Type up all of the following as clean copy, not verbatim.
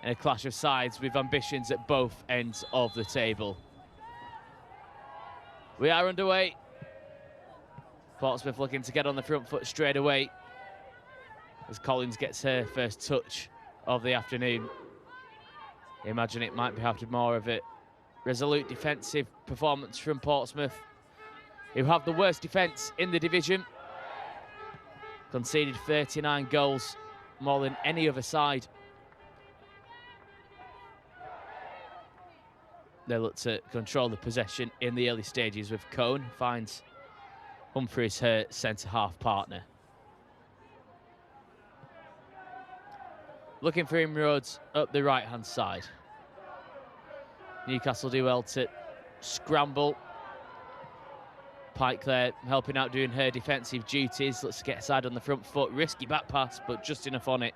in a clash of sides with ambitions at both ends of the table. We are underway. Portsmouth looking to get on the front foot straight away as Collins gets her first touch of the afternoon. I imagine it might be after more of a resolute defensive performance from Portsmouth, who have the worst defence in the division. Conceded 39 goals, more than any other side. They look to control the possession in the early stages with Cohn, finds Humphreys her centre-half partner. Looking for inroads up the right-hand side. Newcastle do well to scramble. Pike there helping out doing her defensive duties. Let's get aside on the front foot. Risky back pass, but just enough on it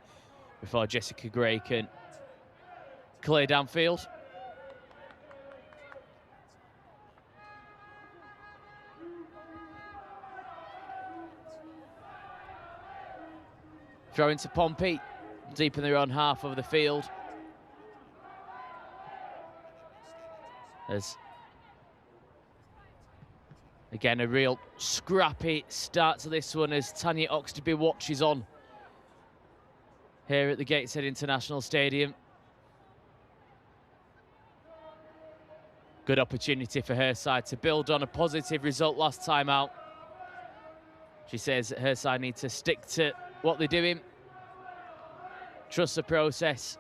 before Jessica Gray can clear downfield. Throw into Pompey, deep in their own half of the field. As again, a real scrappy start to this one as Tanya Oxtoby watches on here at the Gateshead International Stadium. Good opportunity for her side to build on a positive result last time out. She says that her side need to stick to what they're doing, trust the process,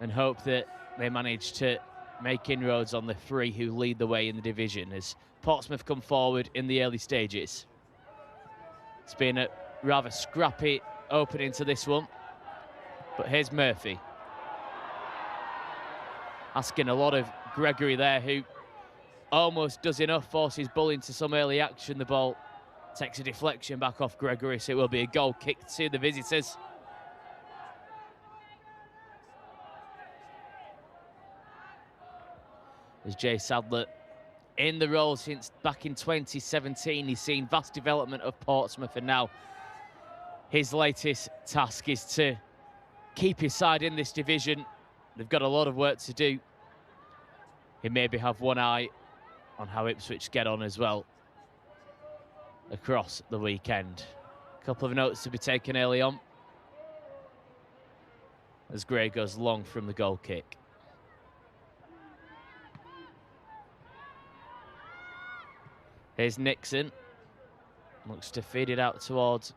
and hope that they manage to make inroads on the three who lead the way in the division as Portsmouth come forward in the early stages. It's been a rather scrappy opening to this one, but here's Murphy. Asking a lot of Gregory there, who almost does enough, forces Bull into some early action. The ball takes a deflection back off Gregory, so it will be a goal kick to the visitors. As Jay Sadler in the role since back in 2017. He's seen vast development of Portsmouth, and now his latest task is to keep his side in this division. They've got a lot of work to do. He maybe have one eye on how Ipswich get on as well across the weekend. A couple of notes to be taken early on as Gray goes long from the goal kick. Here's Nixon. Looks to feed it out towards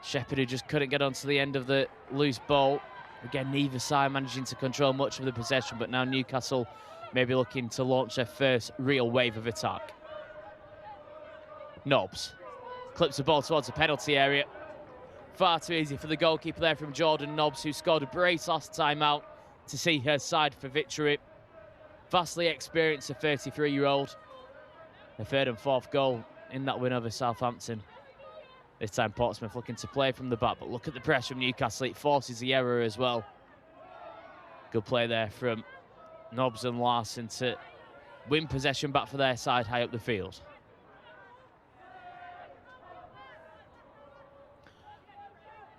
Shepherd, who just couldn't get onto the end of the loose ball. Again, neither side managing to control much of the possession, but now Newcastle maybe looking to launch their first real wave of attack. Nobbs clips the ball towards the penalty area. Far too easy for the goalkeeper there from Jordan Nobbs, who scored a brace last time out to see her side for victory. Vastly experienced, a 33-year-old. The third and fourth goal in that win over Southampton. This time Portsmouth looking to play from the back, but look at the press from Newcastle. It forces the error as well. Good play there from Nobbs and Larson to win possession back for their side high up the field.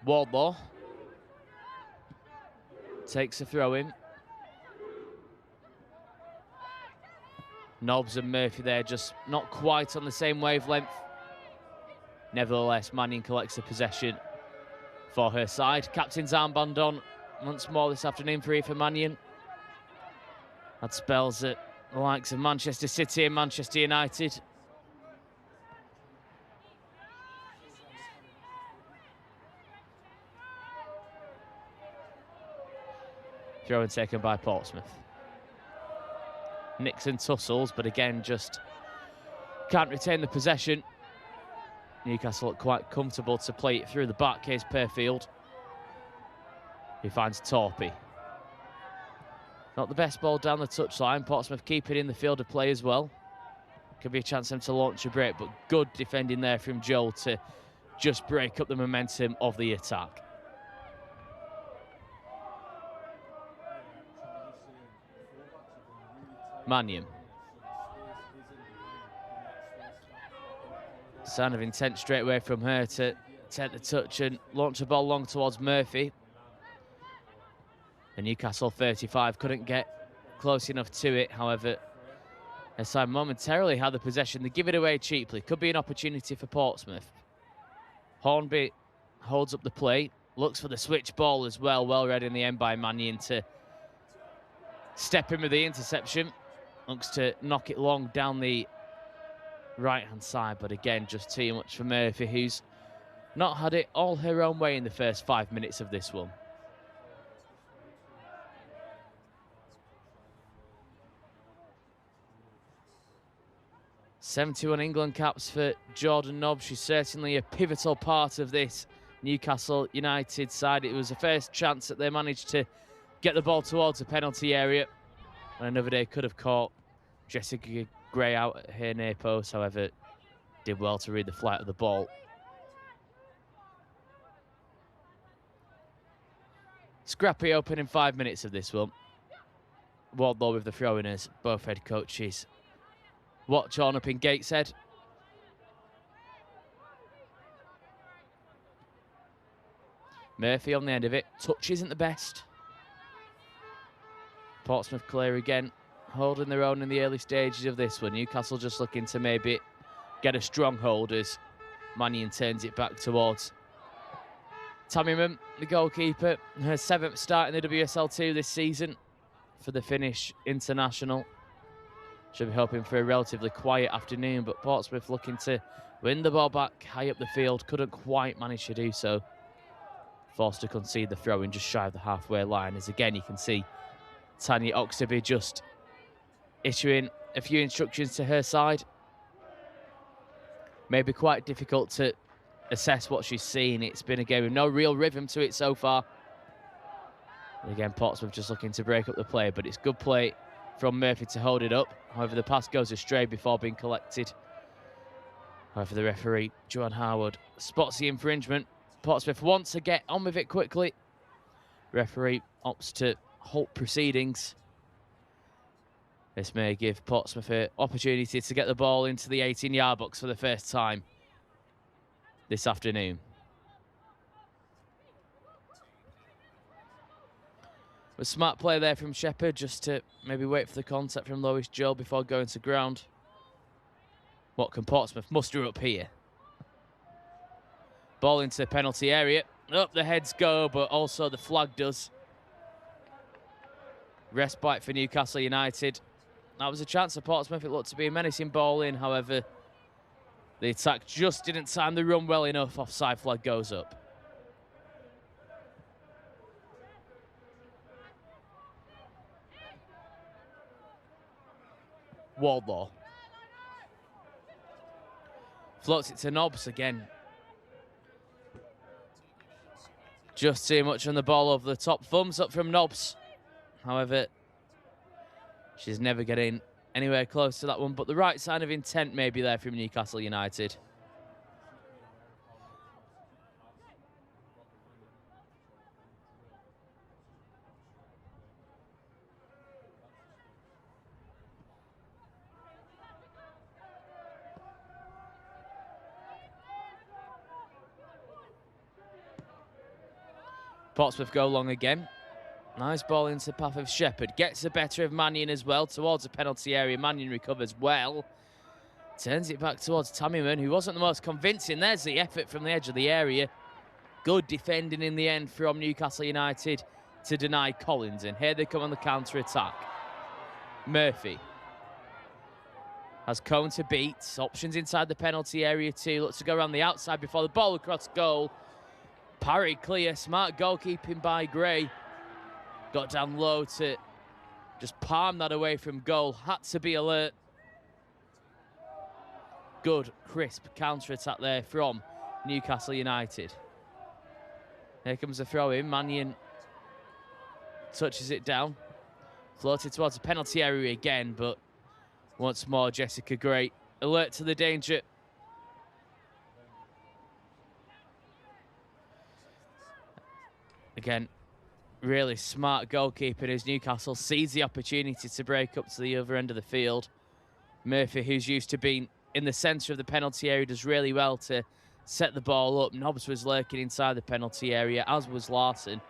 Wardlaw takes a throw in. Nobbs and Murphy there just not quite on the same wavelength. Nevertheless, Mannion collects the possession for her side. Captain's armband on once more this afternoon for Aoife Mannion. Had spells at the likes of Manchester City and Manchester United. Throw-in taken by Portsmouth. Nixon tussles, but again just can't retain the possession. Newcastle look quite comfortable to play it through the back. Here's Perfield, who finds Torpy. Not the best ball down the touchline. Portsmouth keep it in the field of play as well. Could be a chance for them to launch a break, but good defending there from Joel to just break up the momentum of the attack. Mannion. Sign of intent straight away from her to take the touch and launch the ball long towards Murphy. And Newcastle 35 couldn't get close enough to it. However, their side momentarily had the possession. They give it away cheaply. Could be an opportunity for Portsmouth. Hornby holds up the play. Looks for the switch ball as well. Well read in the end by Mannion to step in with the interception. Looks to knock it long down the right-hand side. But again, just too much for Murphy, who's not had it all her own way in the first 5 minutes of this one. '71 England caps for Jordan Nobbs. She's certainly a pivotal part of this Newcastle United side. It was the first chance that they managed to get the ball towards the penalty area. And another day could have caught Jessica Gray out at her near post. However, did well to read the flight of the ball. Scrappy open in 5 minutes of this one. Wardlaw with the throw-inners, both head coaches. Watch on up in Gateshead. Murphy on the end of it. Touch isn't the best. Portsmouth clear again, holding their own in the early stages of this one. Newcastle just looking to maybe get a strong hold as Mannion turns it back towards Tammyman, the goalkeeper. Her 7th start in the WSL2 this season for the Finnish international. Should be hoping for a relatively quiet afternoon, but Portsmouth looking to win the ball back high up the field. Couldn't quite manage to do so. Forced to concede the throw-in just shy of the halfway line, as again you can see Tanya Oxtoby just issuing a few instructions to her side. Maybe quite difficult to assess what she's seen. It's been a game with no real rhythm to it so far. And again, Portsmouth just looking to break up the play, but it's good play from Murphy to hold it up. However, the pass goes astray before being collected. However, the referee, Joanne Harwood, spots the infringement. Portsmouth wants to get on with it quickly. Referee opts to halt proceedings. This may give Portsmouth an opportunity to get the ball into the 18-yard box for the first time this afternoon. A smart play there from Shepherd, just to maybe wait for the contact from Lois Joel before going to ground. What can Portsmouth muster up here? Ball into the penalty area. Up the heads go, but also the flag does. Respite for Newcastle United. That was a chance for Portsmouth. It looked to be a menacing ball in. However, the attack just didn't time the run well enough. Offside flag goes up. Wardlaw. Floats it to Nobbs again. Just too much on the ball over the top. Thumbs up from Nobbs. However, she's never getting anywhere close to that one, but the right sign of intent may be there from Newcastle United. Portsmouth go long again. Nice ball into the path of Shepherd. Gets the better of Mannion as well towards the penalty area. Mannion recovers well. Turns it back towards Tammyman, who wasn't the most convincing. There's the effort from the edge of the area. Good defending in the end from Newcastle United to deny Collins. And here they come on the counter-attack. Murphy has Cone to beat. Options inside the penalty area too. Looks to go around the outside before the ball across goal. Parry clear. Smart goalkeeping by Gray. Got down low to just palm that away from goal. Had to be alert. Good, crisp counter-attack there from Newcastle United. Here comes the throw-in. Mannion touches it down. Floated towards the penalty area again, but once more, Jessica Gray alert to the danger. Again, really smart goalkeeping as Newcastle sees the opportunity to break up to the other end of the field. Murphy, who's used to being in the centre of the penalty area, does really well to set the ball up. Nobbs was lurking inside the penalty area, as was Larson.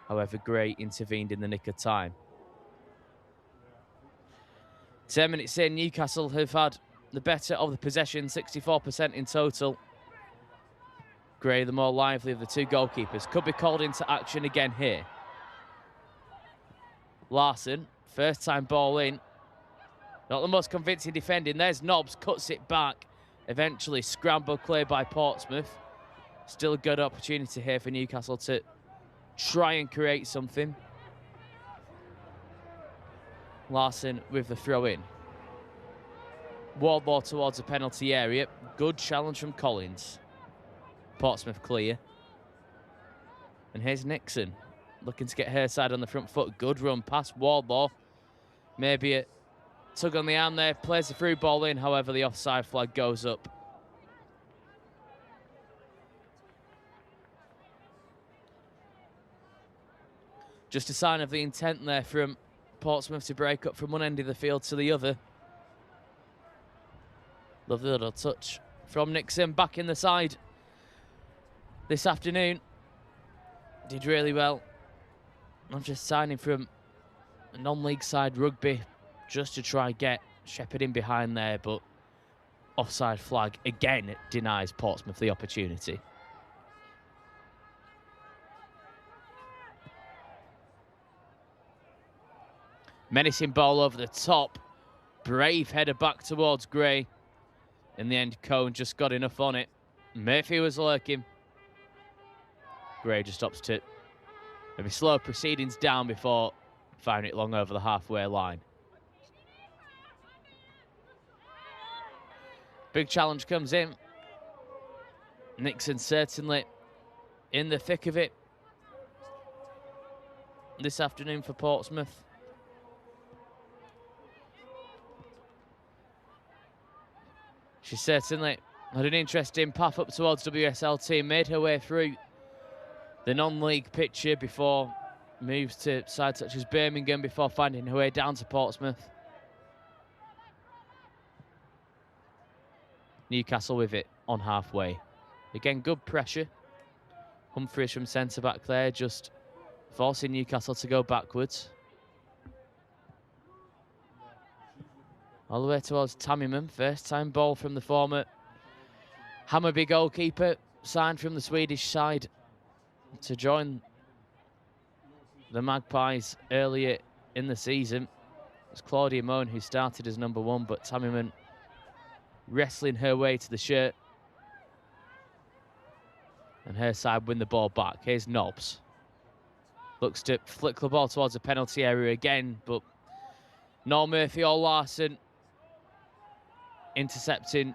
However, Gray intervened in the nick of time. 10 minutes in, Newcastle have had the better of the possession, 64% in total. Gray, the more lively of the two goalkeepers, could be called into action again here. Larson, first time ball in. Not the most convincing defending. There's Nobbs, cuts it back. Eventually scrambled clear by Portsmouth. Still a good opportunity here for Newcastle to try and create something. Larson with the throw in. Wardlaw towards the penalty area. Good challenge from Collins. Portsmouth clear. And here's Nixon, looking to get her side on the front foot. Good run past Wardlaw. Maybe a tug on the arm there. Plays the through ball in. However, the offside flag goes up. Just a sign of the intent there from Portsmouth to break up from one end of the field to the other. Lovely little touch from Nixon, back in the side this afternoon. Did really well. I'm just signing from a non-league side rugby just to try and get Shepherd in behind there, but offside flag again denies Portsmouth the opportunity. Menacing ball over the top. Brave header back towards Gray. In the end, Cohn just got enough on it. Murphy was lurking. Gray just opts to maybe slow proceedings down before firing it long over the halfway line. Big challenge comes in. Nixon certainly in the thick of it this afternoon for Portsmouth. She certainly had an interesting path up towards WSL team, made her way through the non-league picture before moves to sides such as Birmingham before finding her way down to Portsmouth. Newcastle with it on halfway. Again, good pressure. Humphreys from centre-back there, just forcing Newcastle to go backwards. All the way towards Tammyman. First time ball from the former Hammarby goalkeeper, signed from the Swedish side to join the Magpies earlier in the season. It's Claudia Moan who started as number one, but Tammyman wrestling her way to the shirt. And her side win the ball back. Here's Nobbs. Looks to flick the ball towards the penalty area again, but nor Murphy or Larson intercepting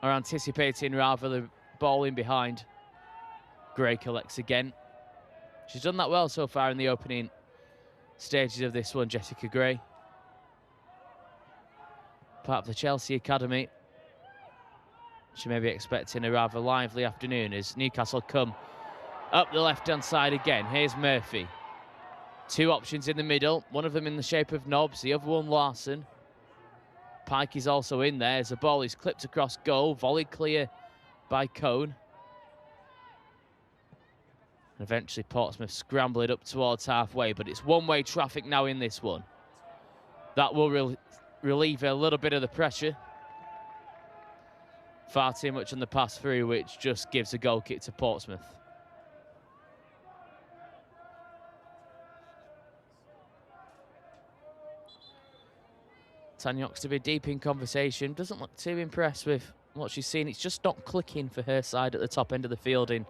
or anticipating rather the ball in behind. Gray collects again. She's done that well so far in the opening stages of this one, Jessica Gray. Part of the Chelsea Academy. She may be expecting a rather lively afternoon as Newcastle come up the left-hand side again. Here's Murphy. Two options in the middle, one of them in the shape of Nobbs, the other one Larson. Pike is also in there as the ball is clipped across goal, volleyed clear by Cohn. And eventually Portsmouth scramble it up towards halfway, but it's one-way traffic now in this one. That will relieve a little bit of the pressure. Far too much on the pass through, which just gives a goal kick to Portsmouth. Tanyok's to be deep in conversation. Doesn't look too impressed with what she's seen. It's just not clicking for her side at the top end of the field in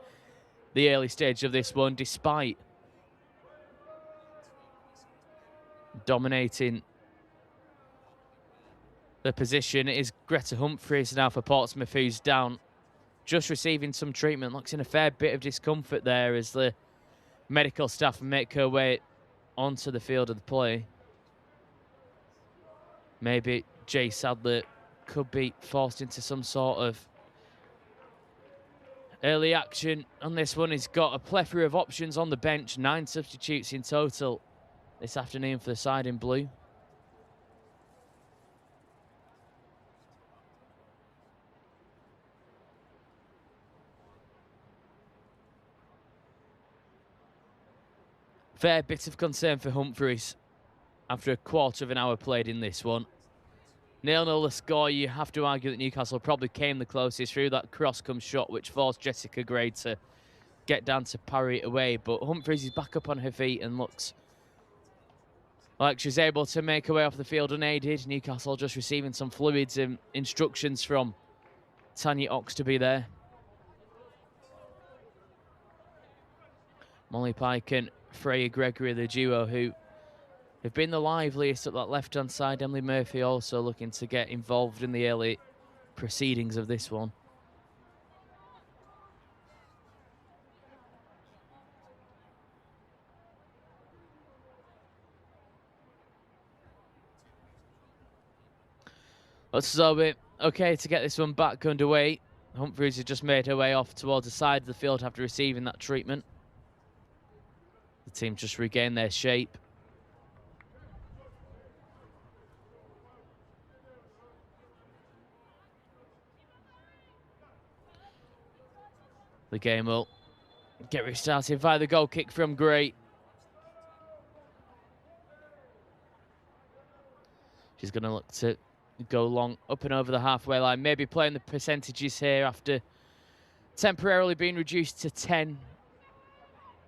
the early stage of this one, despite dominating the position. It is Greta Humphreys now for Portsmouth, who's down, just receiving some treatment. Looks in a fair bit of discomfort there as the medical staff make her way onto the field of the play. Maybe Jay Sadler could be forced into some sort of early action on this one. He's got a plethora of options on the bench, 9 substitutes in total this afternoon for the side in blue. Fair bit of concern for Humphreys after a quarter of an hour played in this one. 0-0 the score. You have to argue that Newcastle probably came the closest through that cross-come shot, which forced Jessica Gray to get down to parry it away. But Humphreys is back up on her feet and looks like she's able to make her way off the field unaided. Newcastle just receiving some fluids and instructions from Tanya Ox to be there. Molly Pike and Freya Gregory, the duo who have been the liveliest at that left-hand side. Emily Murphy also looking to get involved in the early proceedings of this one. So we're okay to get this one back underway. Humphreys has just made her way off towards the side of the field after receiving that treatment. The team just regained their shape. The game will get restarted via the goal kick from Gray. She's going to look to go long up and over the halfway line, maybe playing the percentages here after temporarily being reduced to 10.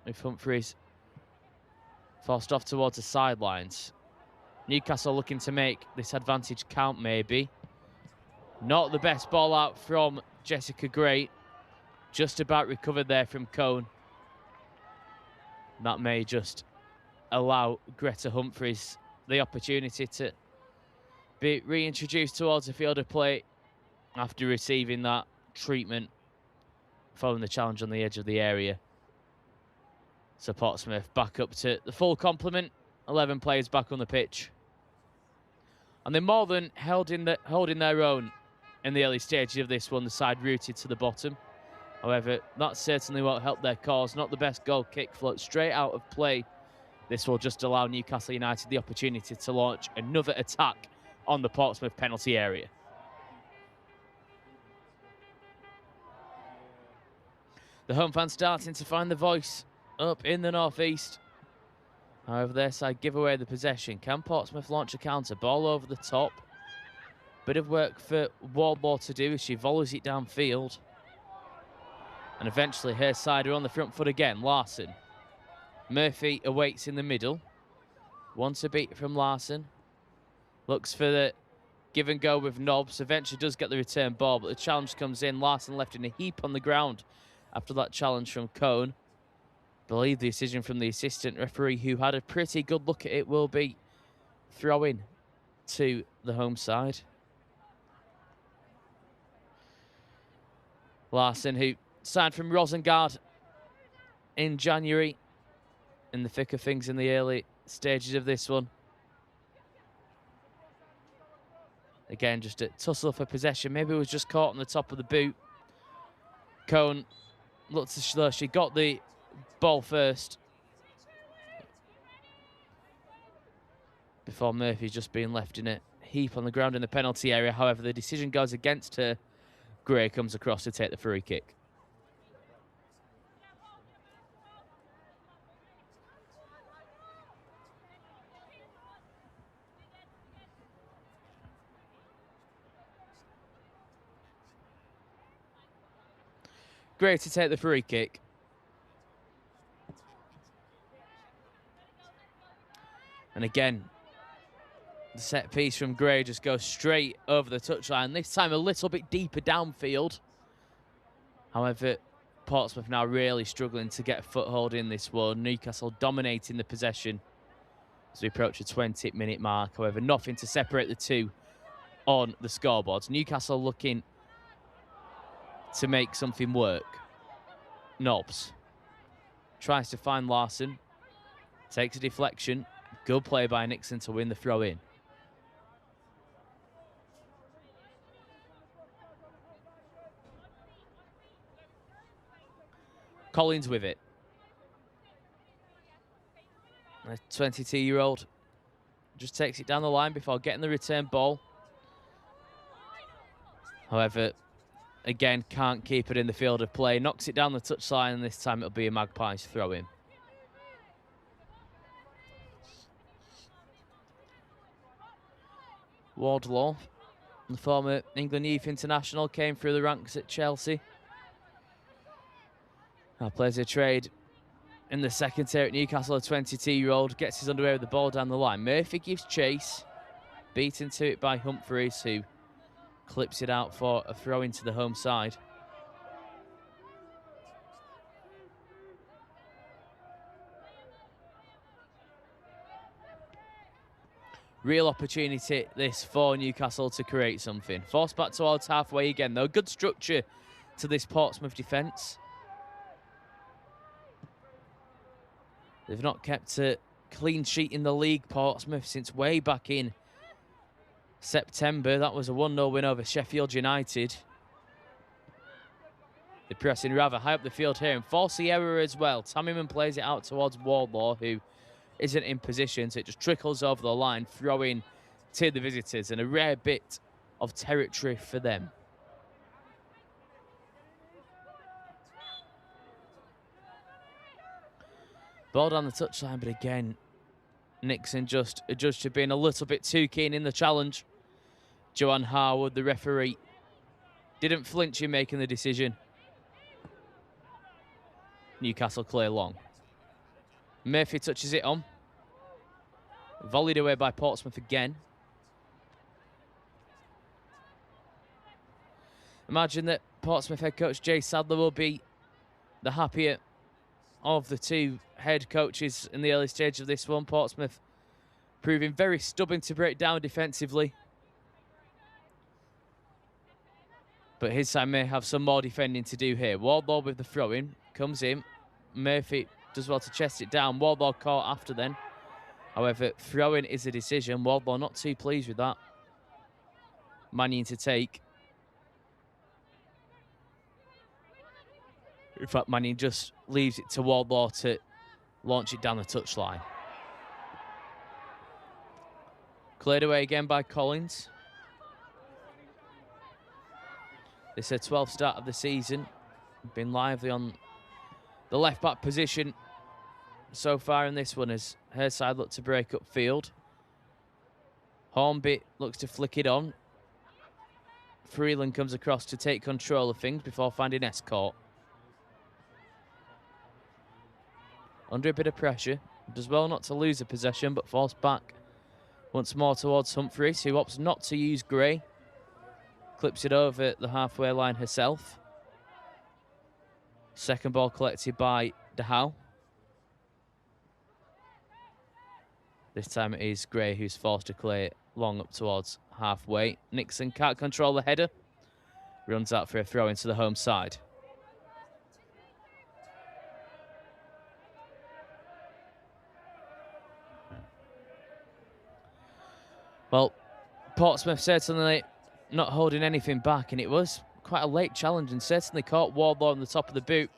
If Humphreys forced off towards the sidelines. Newcastle looking to make this advantage count, maybe. Not the best ball out from Jessica Gray. Just about recovered there from Cohn. That may just allow Greta Humphreys the opportunity to be reintroduced towards the field of play after receiving that treatment following the challenge on the edge of the area. So Portsmouth back up to the full complement. 11 players back on the pitch. And they're more than holding their own in the early stages of this one, the side rooted to the bottom. However, that certainly won't help their cause. Not the best goal kick, floats straight out of play. This will just allow Newcastle United the opportunity to launch another attack on the Portsmouth penalty area. The home fans starting to find the voice up in the northeast. However, their side give away the possession. Can Portsmouth launch a counter? Ball over the top. Bit of work for Wardlaw to do as she volleys it downfield. And eventually her side are on the front foot again. Larson. Murphy awaits in the middle. Wants a beat from Larson. Looks for the give and go with Nobbs. Eventually does get the return ball, but the challenge comes in. Larson left in a heap on the ground after that challenge from Cohn. I believe the decision from the assistant referee, who had a pretty good look at it, will be throw-in to the home side. Larson, who signed from Rosengard in January, in the thick of things in the early stages of this one. Again, just a tussle for possession. Maybe it was just caught on the top of the boot. Cohn looked as though she got the ball first before Murphy just being left in a heap on the ground in the penalty area. However, the decision goes against her. Gray comes across to take the free kick. Gray to take the free kick. And again, the set piece from Gray just goes straight over the touchline. This time a little bit deeper downfield. However, Portsmouth now really struggling to get a foothold in this one. Newcastle dominating the possession as we approach the 20-minute mark. However, nothing to separate the two on the scoreboards. Newcastle looking to make something work. Nobbs tries to find Larson. Takes a deflection. Good play by Nixon to win the throw-in. Collins with it. A 22-year-old just takes it down the line before getting the return ball. However, again, can't keep it in the field of play. Knocks it down the touchline, and this time it'll be a Magpies throw-in. Wardlaw, the former England youth international, came through the ranks at Chelsea. Now plays a trade in the second tier at Newcastle. A 22-year-old gets his underway with the ball down the line. Murphy gives chase, beaten to it by Humphreys, who clips it out for a throw into the home side. Real opportunity this for Newcastle to create something. Forced back towards halfway again, though. Good structure to this Portsmouth defence. They've not kept a clean sheet in the league, Portsmouth, since way back in September. That was a 1-0 win over Sheffield United. They're pressing rather high up the field here, and force the error as well. Tammyman plays it out towards Wardlaw, who isn't in position, so it just trickles over the line, throwing to the visitors, and a rare bit of territory for them. Ball down the touchline, but again, Nixon just adjudged to being a little bit too keen in the challenge. Joanne Harwood, the referee, didn't flinch in making the decision. Newcastle clear long. Murphy touches it on. Volleyed away by Portsmouth again. Imagine that Portsmouth head coach Jay Sadler will be the happier of the two head coaches in the early stage of this one. Portsmouth proving very stubborn to break down defensively. But his side may have some more defending to do here. Wardlaw with the throw-in. Comes in. Murphy does well to chest it down. Wardlaw caught after then. However, throw-in is a decision. Wardlaw not too pleased with that. Mannion to take. In fact, Mannion just leaves it to Wardlaw to launch it down the touchline. Cleared away again by Collins. This is a 12th start of the season. Been lively on the left-back position so far in this one as her side look to break up field. Hornby looks to flick it on. Freeland comes across to take control of things before finding Escort. Under a bit of pressure. Does well not to lose a possession, but falls back once more towards Humphreys, who opts not to use Gray. Clips it over the halfway line herself. Second ball collected by De Houw. This time it is Gray who's forced to clear it long up towards halfway. Nixon can't control the header. Runs out for a throw into the home side. Well, Portsmouth certainly not holding anything back, and it was quite a late challenge and certainly caught Wardlaw on the top of the boot.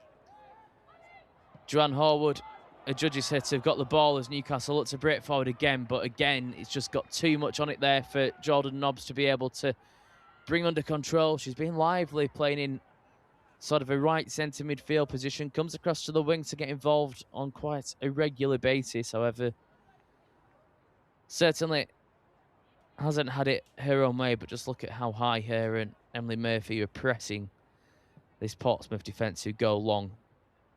Joanne Harwood adjudges her to have got the ball as Newcastle look to break forward again, but again, it's just got too much on it there for Jordan Nobbs to be able to bring under control. She's been lively, playing in sort of a right centre midfield position, comes across to the wing to get involved on quite a regular basis. However, certainly hasn't had it her own way, but just look at how high her and Emily Murphy are pressing this Portsmouth defence, who go long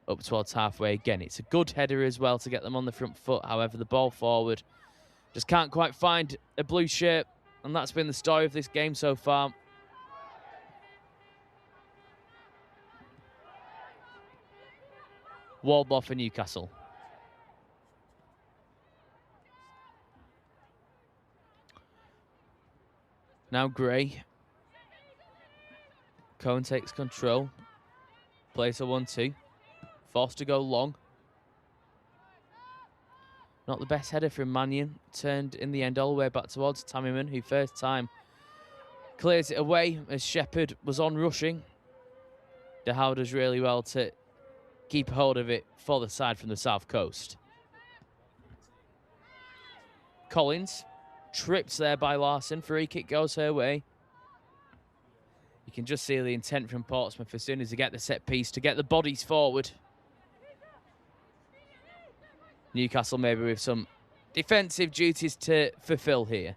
up towards halfway again. It's a good header as well to get them on the front foot. However, the ball forward just can't quite find a blue shirt, and that's been the story of this game so far. Wardlaw for Newcastle. Now Gray. Cohen takes control. Plays a 1-2. Forced to go long. Not the best header from Mannion. Turned in the end all the way back towards Tammyman, who first time clears it away as Shepherd was on rushing. De Houw does really well to keep hold of it for the side from the south coast. Collins. Tripped there by Larson. Free kick goes her way. You can just see the intent from Portsmouth as soon as they get the set piece to get the bodies forward. Newcastle maybe with some defensive duties to fulfill here.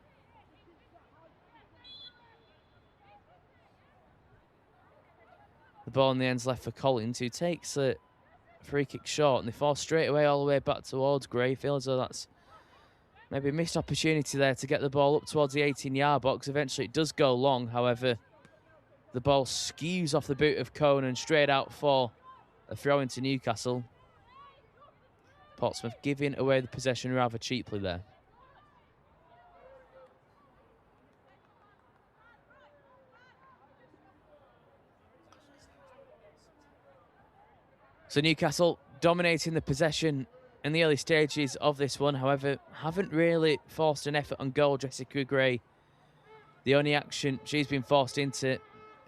ball in the end's left for Collins, who takes a free kick short, and they fall straight away all the way back towards Greyfield. So that's maybe a missed opportunity there to get the ball up towards the 18-yard box. Eventually it does go long, however, the ball skews off the boot of Cohn and straight out for a throw into Newcastle. Portsmouth giving away the possession rather cheaply there. So Newcastle dominating the possession in the early stages of this one, however, haven't really forced an effort on goal. Jessica Gray, the only action she's been forced into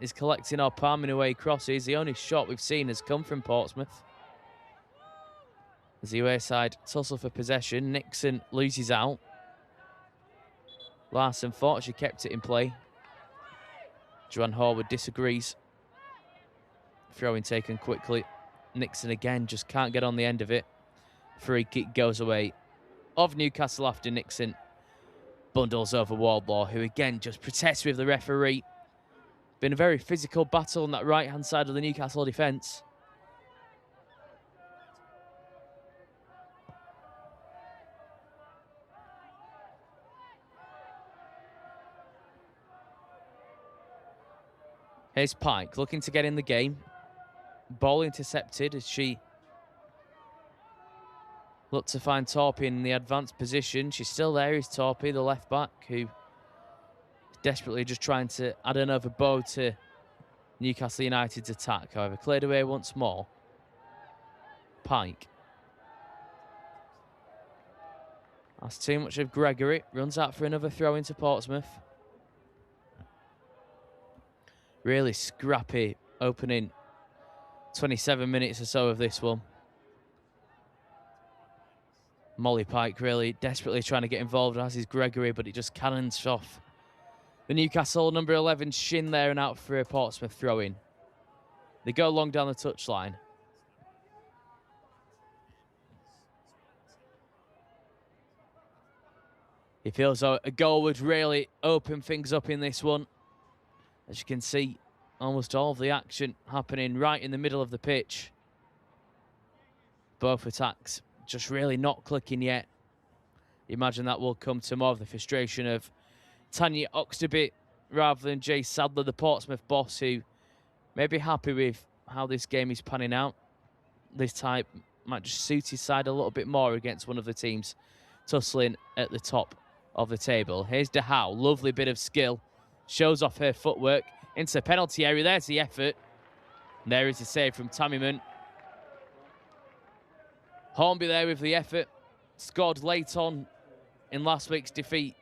is collecting or palming away crosses. The only shot we've seen has come from Portsmouth. As the away side tussle for possession, Nixon loses out. Larson thought she kept it in play. Joanne Horwood disagrees. Throw-in taken quickly. Nixon again just can't get on the end of it. Free kick goes away of Newcastle after Nixon bundles over Wardlaw, who again just protests with the referee. Been a very physical battle on that right-hand side of the Newcastle defence. Here's Pike looking to get in the game. Ball intercepted as she looked to find Torpy in the advanced position. She's still there, is Torpy, the left back, who is desperately just trying to add another bow to Newcastle United's attack. However, cleared away once more. Pike. That's too much of Gregory. Runs out for another throw into Portsmouth. Really scrappy opening 27 minutes or so of this one. Molly Pike really desperately trying to get involved, as is Gregory, but it just cannons off the Newcastle number 11 shin there and out for a Portsmouth throw-in. They go long down the touchline. It feels though a goal would really open things up in this one. As you can see, almost all of the action happening right in the middle of the pitch. Both attacks just really not clicking yet. Imagine that will come to more of the frustration of Tanya Oxterby rather than Jay Sadler, the Portsmouth boss, who may be happy with how this game is panning out. This type might just suit his side a little bit more against one of the teams tussling at the top of the table. Here's De Howe, lovely bit of skill. Shows off her footwork into the penalty area. There's the effort. And there is the save from Tammyman. Hornby there with the effort. Scored late on in last week's defeat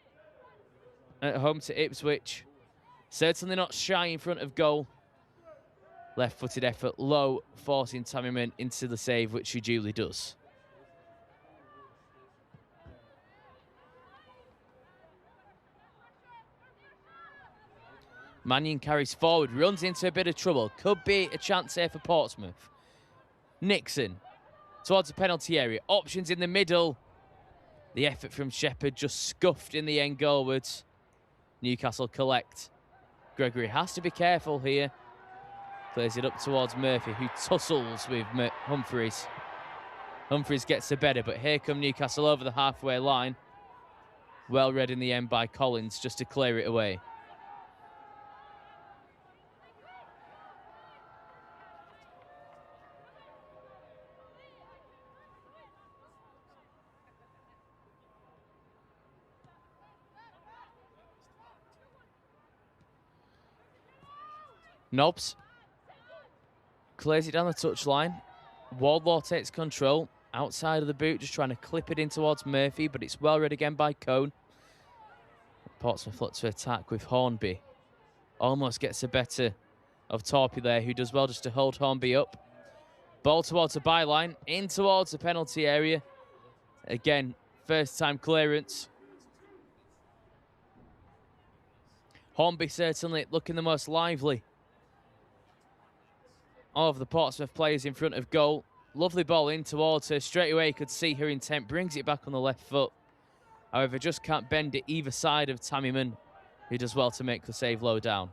at home to Ipswich. Certainly not shy in front of goal. Left-footed effort low, forcing Tammyman into the save, which she duly does. Mannion carries forward, runs into a bit of trouble. Could be a chance here for Portsmouth. Nixon towards the penalty area. Options in the middle. The effort from Shepherd just scuffed in the end goalwards. Newcastle collect. Gregory has to be careful here. Plays it up towards Murphy, who tussles with Humphreys. Humphreys gets the better, but here come Newcastle over the halfway line. Well read in the end by Collins just to clear it away. Nobbs clears it down the touchline. Wardlaw takes control. Outside of the boot, just trying to clip it in towards Murphy, but it's well read again by Cohn. Portsmouth looks to attack with Hornby. Almost gets the better of Torpy there, who does well just to hold Hornby up. Ball towards the byline, in towards the penalty area. Again, first time clearance. Hornby certainly looking the most lively of the Portsmouth players in front of goal. Lovely ball in towards her. Straight away, you could see her intent. Brings it back on the left foot. However, just can't bend it either side of Tammyman, who does well to make the save low down.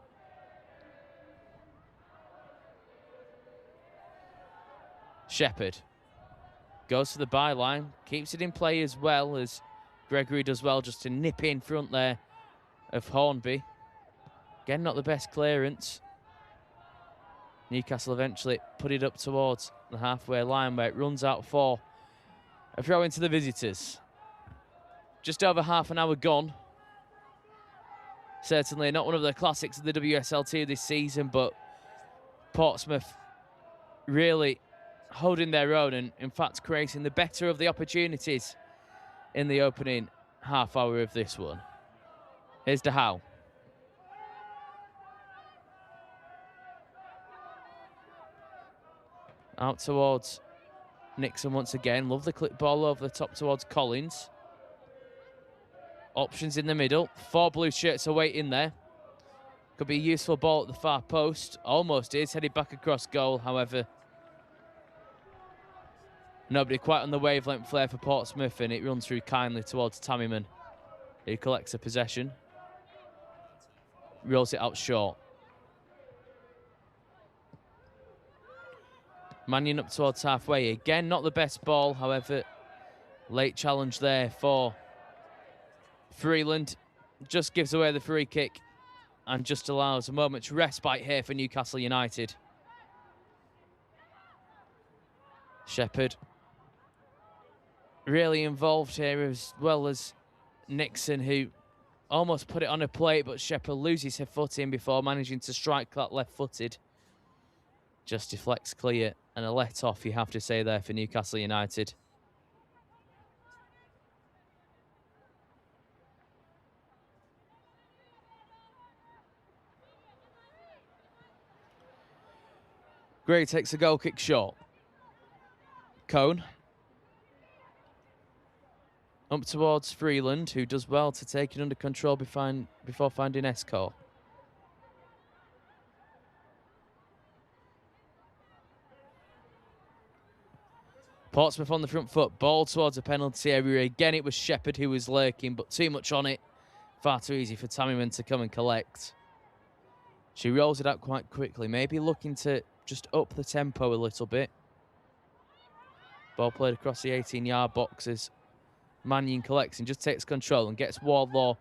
Shepherd goes to the byline, keeps it in play as well as Gregory does well, just to nip in front there of Hornby. Again, not the best clearance. Newcastle eventually put it up towards the halfway line where it runs out for a throw into the visitors. Just over half an hour gone. Certainly not one of the classics of the WSL this season, but Portsmouth really holding their own and, in fact, creating the better of the opportunities in the opening half hour of this one. Here's De Howe. Out towards Nixon once again. Lovely clip ball over the top towards Collins. Options in the middle. 4 blue shirts are waiting there. Could be a useful ball at the far post. Almost is. Headed back across goal, however. Nobody quite on the wavelength there for Portsmouth, and it runs through kindly towards Tammyman, who collects a possession. Rolls it out short. Mannion up towards halfway. Again, not the best ball, however. Late challenge there for Freeland. Just gives away the free kick and just allows a moment's respite here for Newcastle United. Shepherd really involved here, as well as Nixon, who almost put it on a plate, but Shepherd loses her footing before managing to strike that left-footed. Just deflects clear, and a let-off, you have to say, there for Newcastle United. Gray takes a goal kick short. Cone. Up towards Freeland, who does well to take it under control before finding Escalate. Portsmouth on the front foot, ball towards a penalty area. Again, it was Shepherd who was lurking, but too much on it. Far too easy for Tammyman to come and collect. She rolls it out quite quickly, maybe looking to just up the tempo a little bit. Ball played across the 18-yard boxes. Mannion collects and just takes control and gets Wardlaw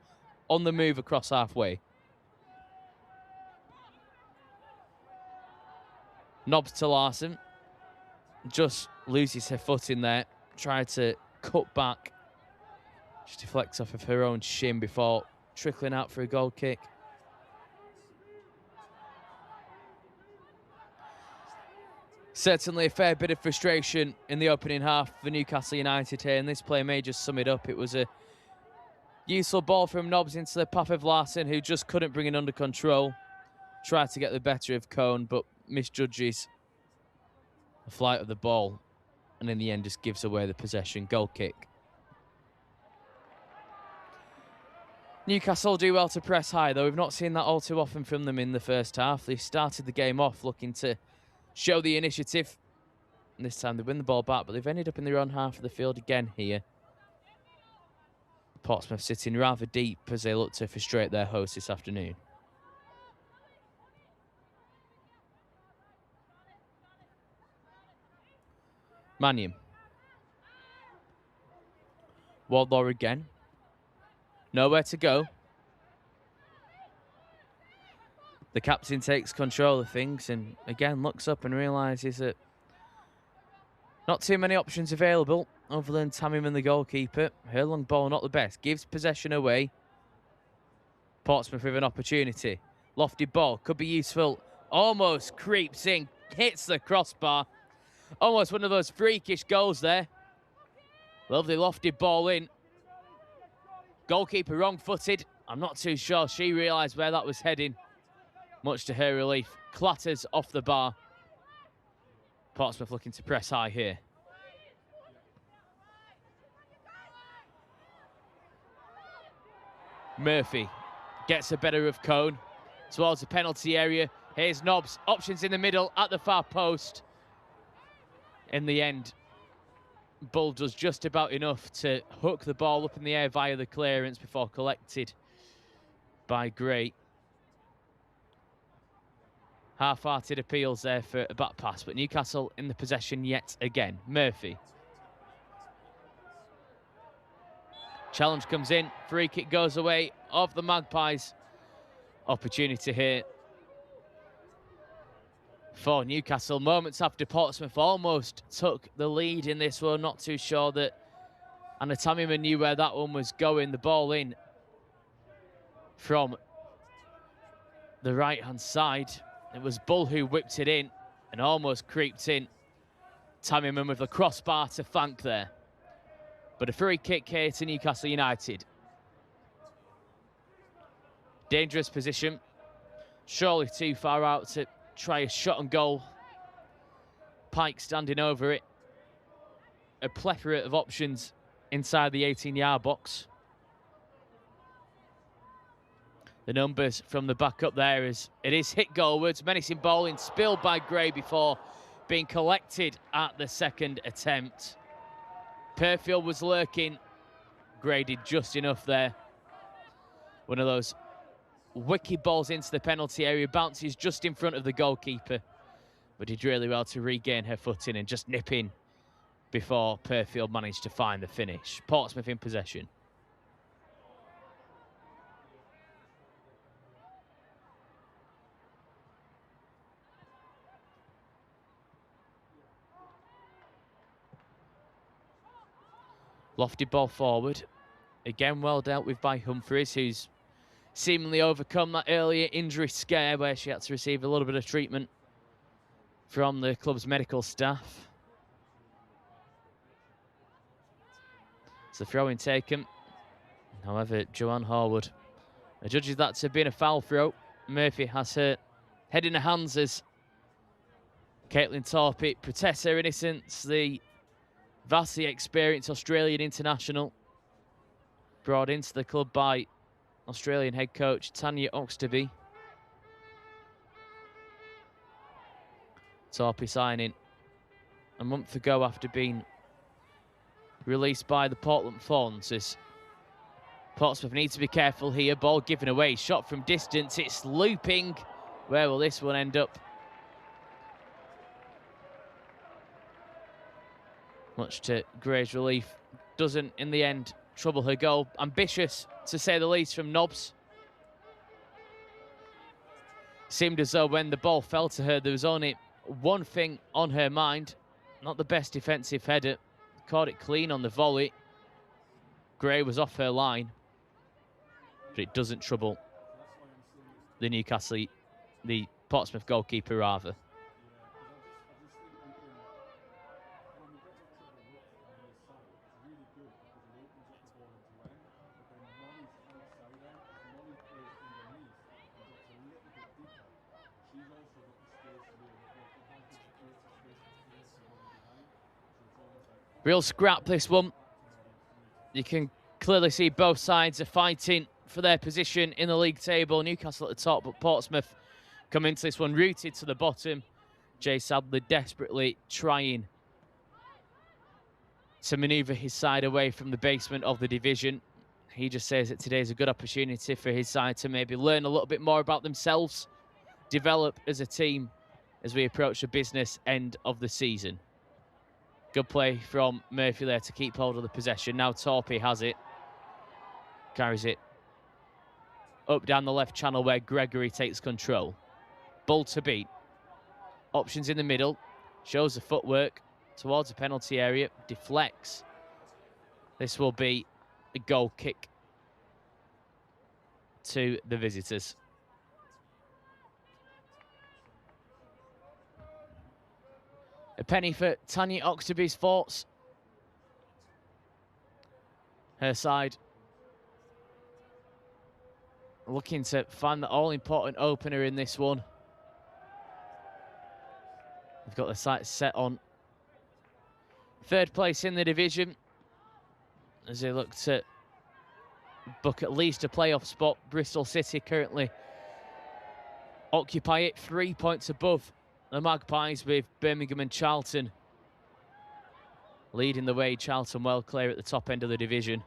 on the move across halfway. Knobs to Larson. Just loses her foot in there. Tried to cut back. She deflects off of her own shin before trickling out for a goal kick. Certainly a fair bit of frustration in the opening half for Newcastle United here, and this play may just sum it up. It was a useful ball from Nobbs into the path of Larson, who just couldn't bring it under control. Tried to get the better of Cone, but misjudges the flight of the ball, and in the end just gives away the possession. Goal kick. Newcastle do well to press high, though. We've not seen that all too often from them in the first half. They started the game off looking to show the initiative. And this time they win the ball back, but they've ended up in their own half of the field again here. Portsmouth sitting rather deep as they look to frustrate their host this afternoon. Mannion. Wardlaw again. Nowhere to go. The captain takes control of things and again looks up and realises that not too many options available other than Tammyman, the goalkeeper. Her long ball not the best. Gives possession away. Portsmouth with an opportunity. Lofty ball. Could be useful. Almost creeps in. Hits the crossbar. Almost one of those freakish goals there. Lovely lofted ball in. Goalkeeper wrong-footed. I'm not too sure she realised where that was heading. Much to her relief. Clatters off the bar. Portsmouth looking to press high here. Murphy gets the better of Cone towards the penalty area. Here's Nobbs. Options in the middle at the far post. In the end, Bull does just about enough to hook the ball up in the air via the clearance before collected by Gray. Half-hearted appeals there for a back pass, but Newcastle in the possession yet again. Murphy. Challenge comes in, free kick goes away of the Magpies. Opportunity here for Newcastle. Moments after Portsmouth almost took the lead in this one. Not too sure that Anna Tamima knew where that one was going. The ball in from the right-hand side. It was Bull who whipped it in and almost creeped in. Tamima with the crossbar to thank there. But a free kick here to Newcastle United. Dangerous position. Surely too far out to try a shot on goal. Pike standing over it. A plethora of options inside the 18-yard box. The numbers from the back up there is it is hit goalwards. Menacing ball in, spilled by Gray before being collected at the second attempt. Perfield was lurking. Gray did just enough there. One of those wicked balls into the penalty area, bounces just in front of the goalkeeper, but did really well to regain her footing and just nip in before Perfield managed to find the finish. Portsmouth in possession. Lofted ball forward. Again, well dealt with by Humphreys, who's seemingly overcome that earlier injury scare where she had to receive a little bit of treatment from the club's medical staff. It's a throw-in taken. However, Joanne Harwood judges that to have been a foul throw. Murphy has her head in her hands as Caitlin Torpey protests her innocence. The vastly experienced Australian international brought into the club by Australian head coach Tanya Oxtoby. Torpey signing a month ago after being released by the Portland Thorns. As Portsmouth needs to be careful here. Ball given away, shot from distance. It's looping. Where will this one end up? Much to Gray's relief, doesn't in the end trouble her goal. Ambitious, to say the least, from Nobbs. Seemed as though when the ball fell to her, there was only one thing on her mind. Not the best defensive header. Caught it clean on the volley. Gray was off her line. But it doesn't trouble the Newcastle, the Portsmouth goalkeeper rather. Real scrap, this one. You can clearly see both sides are fighting for their position in the league table. Newcastle at the top, but Portsmouth come into this one rooted to the bottom. Jay Sadler desperately trying to manoeuvre his side away from the basement of the division. He just says that today is a good opportunity for his side to maybe learn a little bit more about themselves, develop as a team as we approach the business end of the season. Good play from Murphy there to keep hold of the possession. Now Torpey has it. Carries it up down the left channel where Gregory takes control. Bull to beat. Options in the middle. Shows the footwork towards the penalty area. Deflects. This will be a goal kick to the visitors. A penny for Tanya Oxtoby's thoughts. Her side looking to find the all-important opener in this one. They've got the sights set on third place in the division as they look to book at least a playoff spot. Bristol City currently occupy it 3 points above the Magpies, with Birmingham and Charlton leading the way. Charlton well clear at the top end of the division.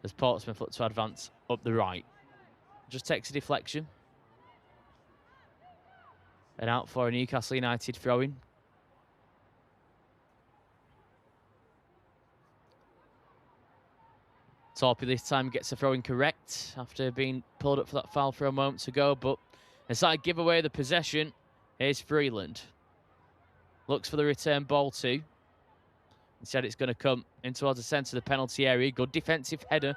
as Portsmouth look to advance up the right. Just takes a deflection. And out for a Newcastle United throw-in. Torpy this time gets the throw-in correct after being pulled up for that foul for a moment ago, but inside give away the possession. Here's Freeland. Looks for the return ball too. Instead it's going to come in towards the centre of the penalty area. Good defensive header.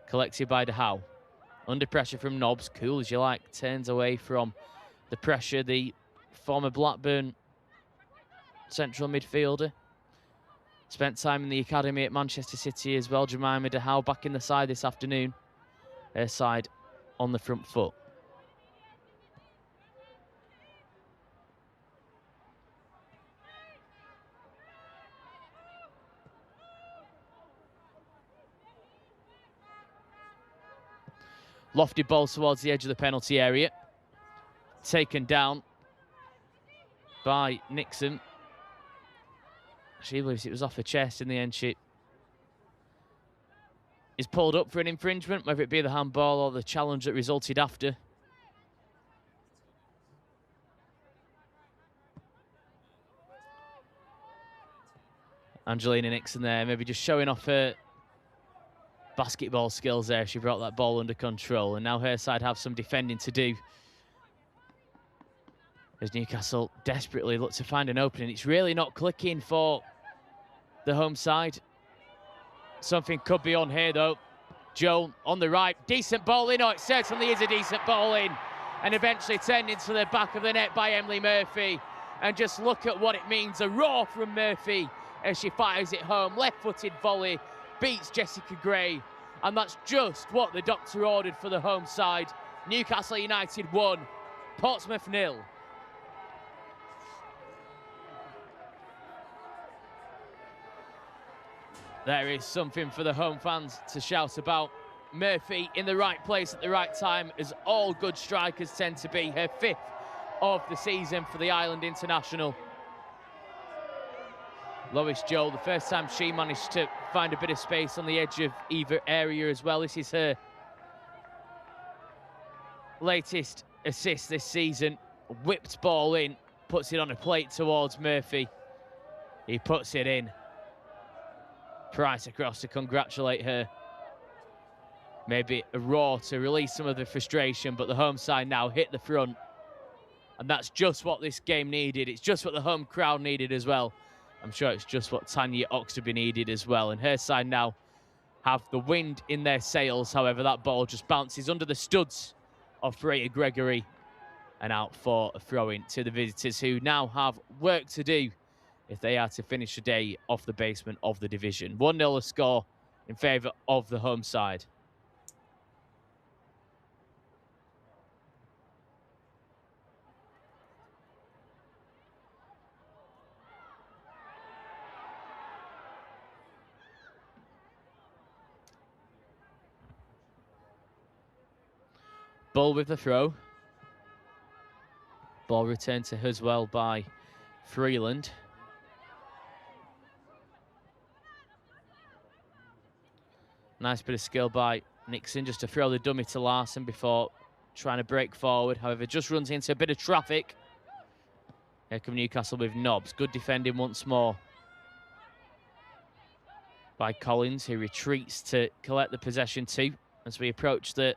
Collected by De Howe. Under pressure from Nobbs. Cool as you like. Turns away from the pressure. The former Blackburn central midfielder. Spent time in the academy at Manchester City as well. Jemima De Howe back in the side this afternoon. Her side on the front foot. Lofted ball towards the edge of the penalty area. Taken down by Nixon. She believes it was off her chest. In the end, she is pulled up for an infringement, whether it be the handball or the challenge that resulted after. Angelina Nixon there, maybe just showing off her basketball skills there. She brought that ball under control, and now her side have some defending to do as Newcastle desperately look to find an opening. It's really not clicking for the home side. Something could be on here though. Joel on the right, decent ball in. Oh, it certainly is a decent ball in, and eventually turned into the back of the net by Emily Murphy. And just look at what it means, a roar from Murphy as she fires it home. Left-footed volley, beats Jessica Gray, and that's just what the doctor ordered for the home side. Newcastle United 1, Portsmouth 0. There is something for the home fans to shout about. Murphy in the right place at the right time, as all good strikers tend to be. Her 5th of the season for the Ireland international. Lois Joel, the first time she managed to find a bit of space on the edge of either area as well. This is her latest assist this season. Whipped ball in, puts it on a plate towards Murphy. He puts it in. Price across to congratulate her. Maybe a roar to release some of the frustration, but the home side now hit the front. And that's just what this game needed. It's just what the home crowd needed as well. I'm sure it's just what Tanya Oxtoby needed as well. And her side now have the wind in their sails. However, that ball just bounces under the studs of Freya Gregory and out for a throw-in to the visitors, who now have work to do if they are to finish the day off the basement of the division. 1-0 a score in favour of the home side. Bull with the throw. Ball returned to Huswell by Freeland. Nice bit of skill by Nixon just to throw the dummy to Larson before trying to break forward. However, just runs into a bit of traffic. Here come Newcastle with Nobbs. Good defending once more by Collins, who retreats to collect the possession too as we approach the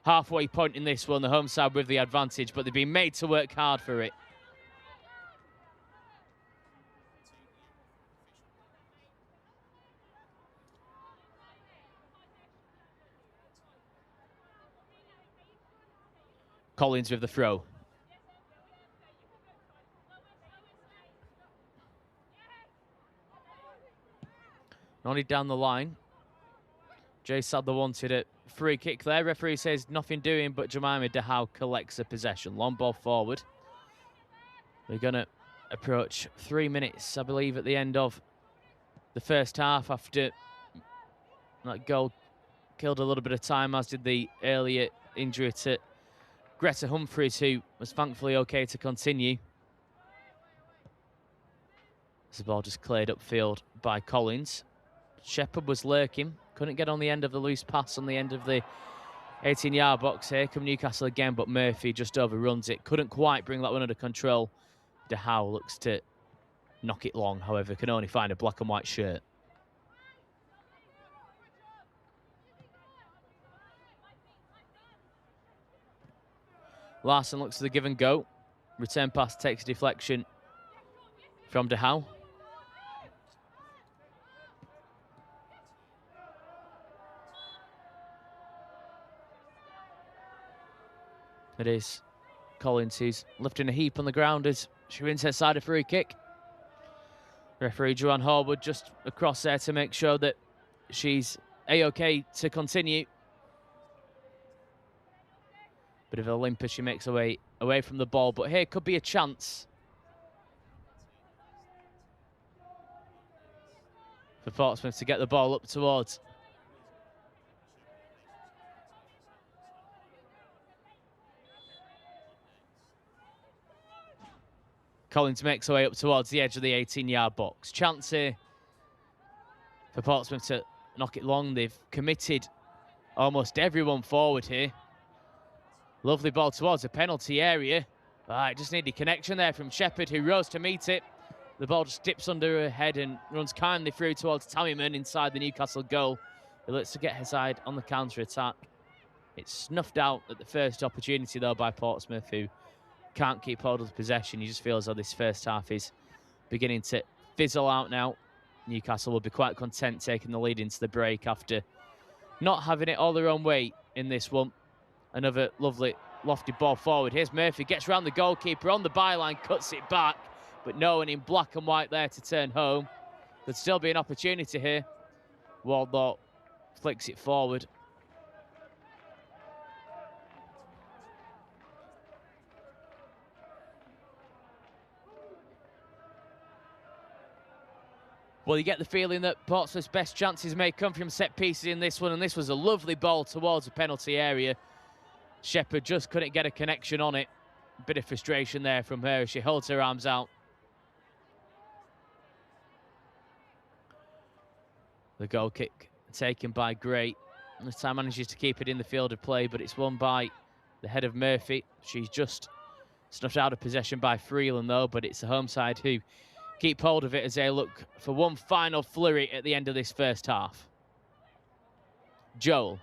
halfway point in this one. The home side with the advantage, but they've been made to work hard for it. Collins with the throw. Nodded down the line. Jay Sadler wanted a free kick there. Referee says nothing doing, but Jemima De Howe collects the possession. Long ball forward. We're going to approach 3 minutes, I believe, at the end of the first half, after that goal killed a little bit of time, as did the earlier injury to Greta Humphreys, who was thankfully okay to continue. As the ball just cleared upfield by Collins. Shepherd was lurking. Couldn't get on the end of the loose pass on the end of the 18-yard box. Here come Newcastle again, but Murphy just overruns it. Couldn't quite bring that one under control. De Houw looks to knock it long, however, can only find a black and white shirt. Larson looks to the give and go. Return pass takes a deflection from De Houw. It is Collins who's lifting a heap on the ground as she wins her side a free kick. Referee Joanne Horwood just across there to make sure that she's A-OK to continue. Bit of a limp as she makes her way away from the ball, but here could be a chance for Portsmouth to get the ball up towards Collins. Makes her way up towards the edge of the 18-yard box. Chance here for Portsmouth to knock it long. They've committed almost everyone forward here. Lovely ball towards the penalty area. Just needed connection there from Shepherd, who rose to meet it. The ball just dips under her head and runs kindly through towards Tammyman inside the Newcastle goal, who looks to get her side on the counter-attack. It's snuffed out at the first opportunity, though, by Portsmouth, who can't keep hold of the possession. You just feel as though this first half is beginning to fizzle out now. Newcastle will be quite content taking the lead into the break after not having it all their own way in this one. Another lovely lofty ball forward. Here's Murphy, gets around the goalkeeper on the byline, cuts it back, but no one in black and white there to turn home. There'd still be an opportunity here. Waldorf flicks it forward. Well, you get the feeling that Portsmouth's best chances may come from set pieces in this one, and this was a lovely ball towards the penalty area. Shepherd just couldn't get a connection on it. A bit of frustration there from her as she holds her arms out. The goal kick taken by Gray. This time manages to keep it in the field of play, but it's won by the head of Murphy. She's just snuffed out of possession by Freeland, though, but it's the home side who keep hold of it as they look for one final flurry at the end of this first half. Joel.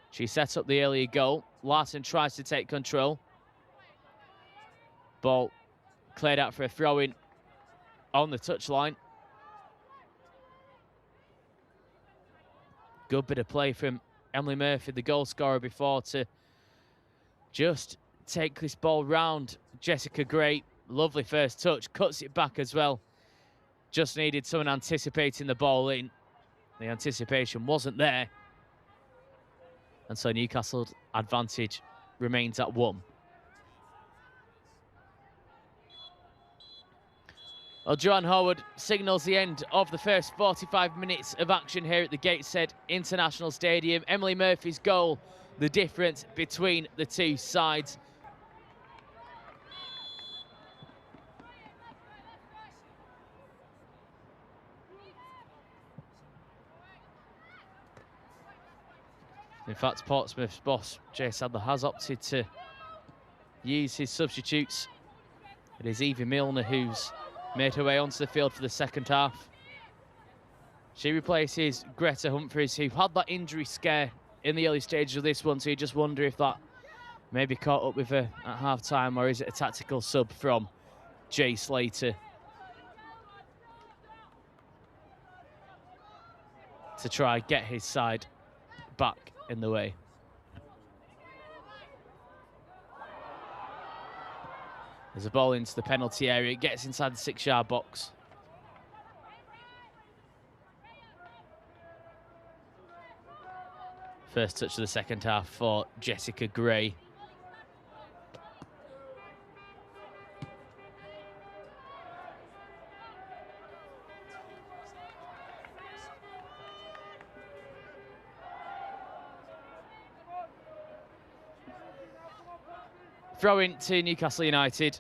She sets up the earlier goal. Larson tries to take control. Ball cleared out for a throw-in on the touchline. Good bit of play from Emily Murphy, the goal scorer before, to just take this ball round Jessica Gray. Lovely first touch, cuts it back as well. Just needed someone anticipating the ball in. The anticipation wasn't there. And so Newcastle's advantage remains at 1. Well, Joanne Horwood signals the end of the first 45 minutes of action here at the Gateshead International Stadium. Emily Murphy's goal, the difference between the two sides. In fact, Portsmouth's boss, Jay Sadler, has opted to use his substitutes. It is Evie Milner who's made her way onto the field for the second half. She replaces Greta Humphries, who had that injury scare in the early stages of this one, so you just wonder if that maybe caught up with her at half-time, or is it a tactical sub from Jay Slater to try and get his side back in the way. There's a ball into the penalty area. It gets inside the 6-yard box. First touch of the second half for Jessica Gray. Throw in to Newcastle United.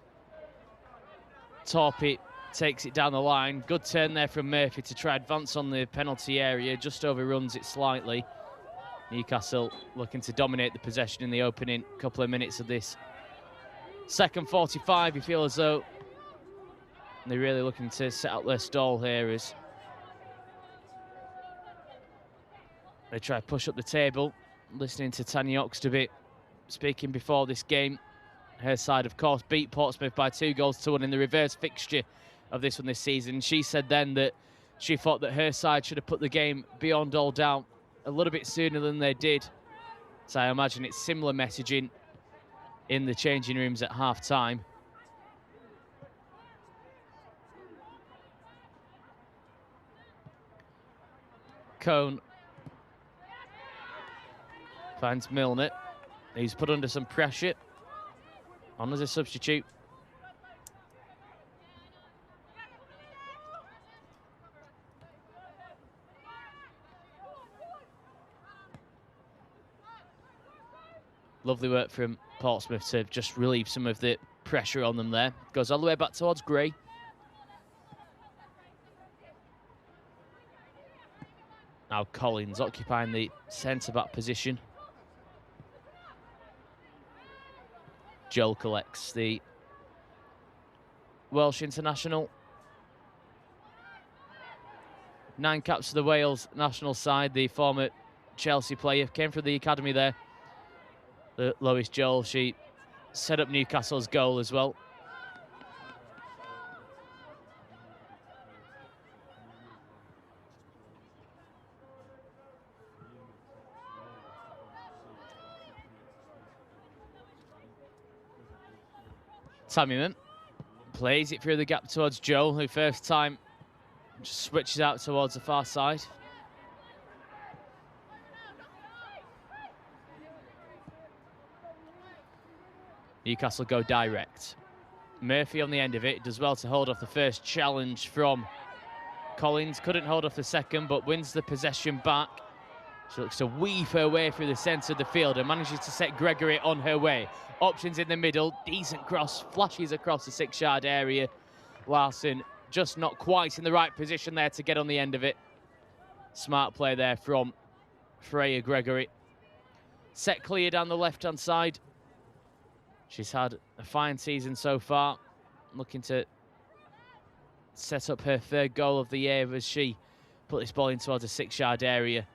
Torpy takes it down the line. Good turn there from Murphy to try advance on the penalty area, just overruns it slightly. Newcastle looking to dominate the possession in the opening couple of minutes of this second 45. You feel as though they're really looking to set up their stall here as they try to push up the table. Listening to Tanya Oxtoby speaking before this game. Her side, of course, beat Portsmouth by 2-1 in the reverse fixture of this one this season. She said then that she thought that her side should have put the game beyond all doubt a little bit sooner than they did. So I imagine it's similar messaging in the changing rooms at half-time. Cone finds Milner. He's put under some pressure. On as a substitute. Lovely work from Portsmouth to just relieve some of the pressure on them there. Goes all the way back towards Gray. Now Collins occupying the centre-back position. Joel collects, the Welsh international. 9 caps for the Wales national side. The former Chelsea player came from the academy there. Lois Joel, she set up Newcastle's goal as well. Imminent plays it through the gap towards Joel, who first time just switches out towards the far side. Newcastle go direct. Murphy on the end of it, does well to hold off the first challenge from Collins. Couldn't hold off the second, but wins the possession back. She looks to weave her way through the centre of the field and manages to set Gregory on her way. Options in the middle, decent cross, flashes across the 6-yard area. Larson just not quite in the right position there to get on the end of it. Smart play there from Freya Gregory. Set clear down the left-hand side. She's had a fine season so far. Looking to set up her third goal of the year as she put this ball in towards the 6-yard area.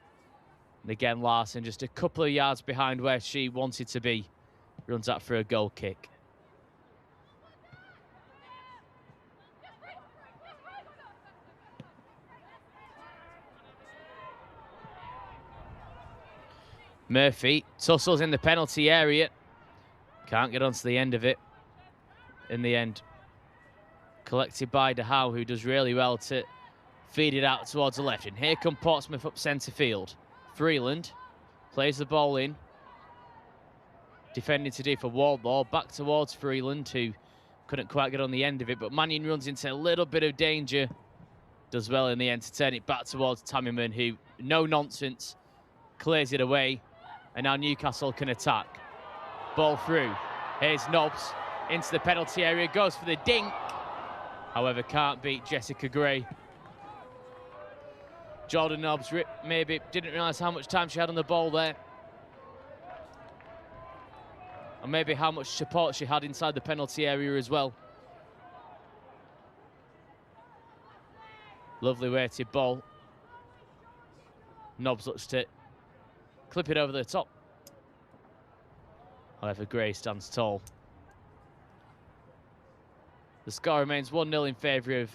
And again, Larson just a couple of yards behind where she wanted to be. Runs out for a goal kick. Murphy tussles in the penalty area. Can't get onto the end of it. In the end, collected by De Howe, who does really well to feed it out towards the left. And here come Portsmouth up centre field. Freeland plays the ball in. Defending to do for Wardlaw. Back towards Freeland, who couldn't quite get on the end of it. But Mannion runs into a little bit of danger. Does well in the end to turn it back towards Tammerman, who, no nonsense, clears it away. And now Newcastle can attack. Ball through. Here's Nobbs into the penalty area. Goes for the dink. However, can't beat Jessica Gray. Jordan Nobbs maybe didn't realise how much time she had on the ball there. And maybe how much support she had inside the penalty area as well. Lovely weighted ball. Nobbs looks to clip it over the top. However, Gray stands tall. The score remains 1-0 in favour of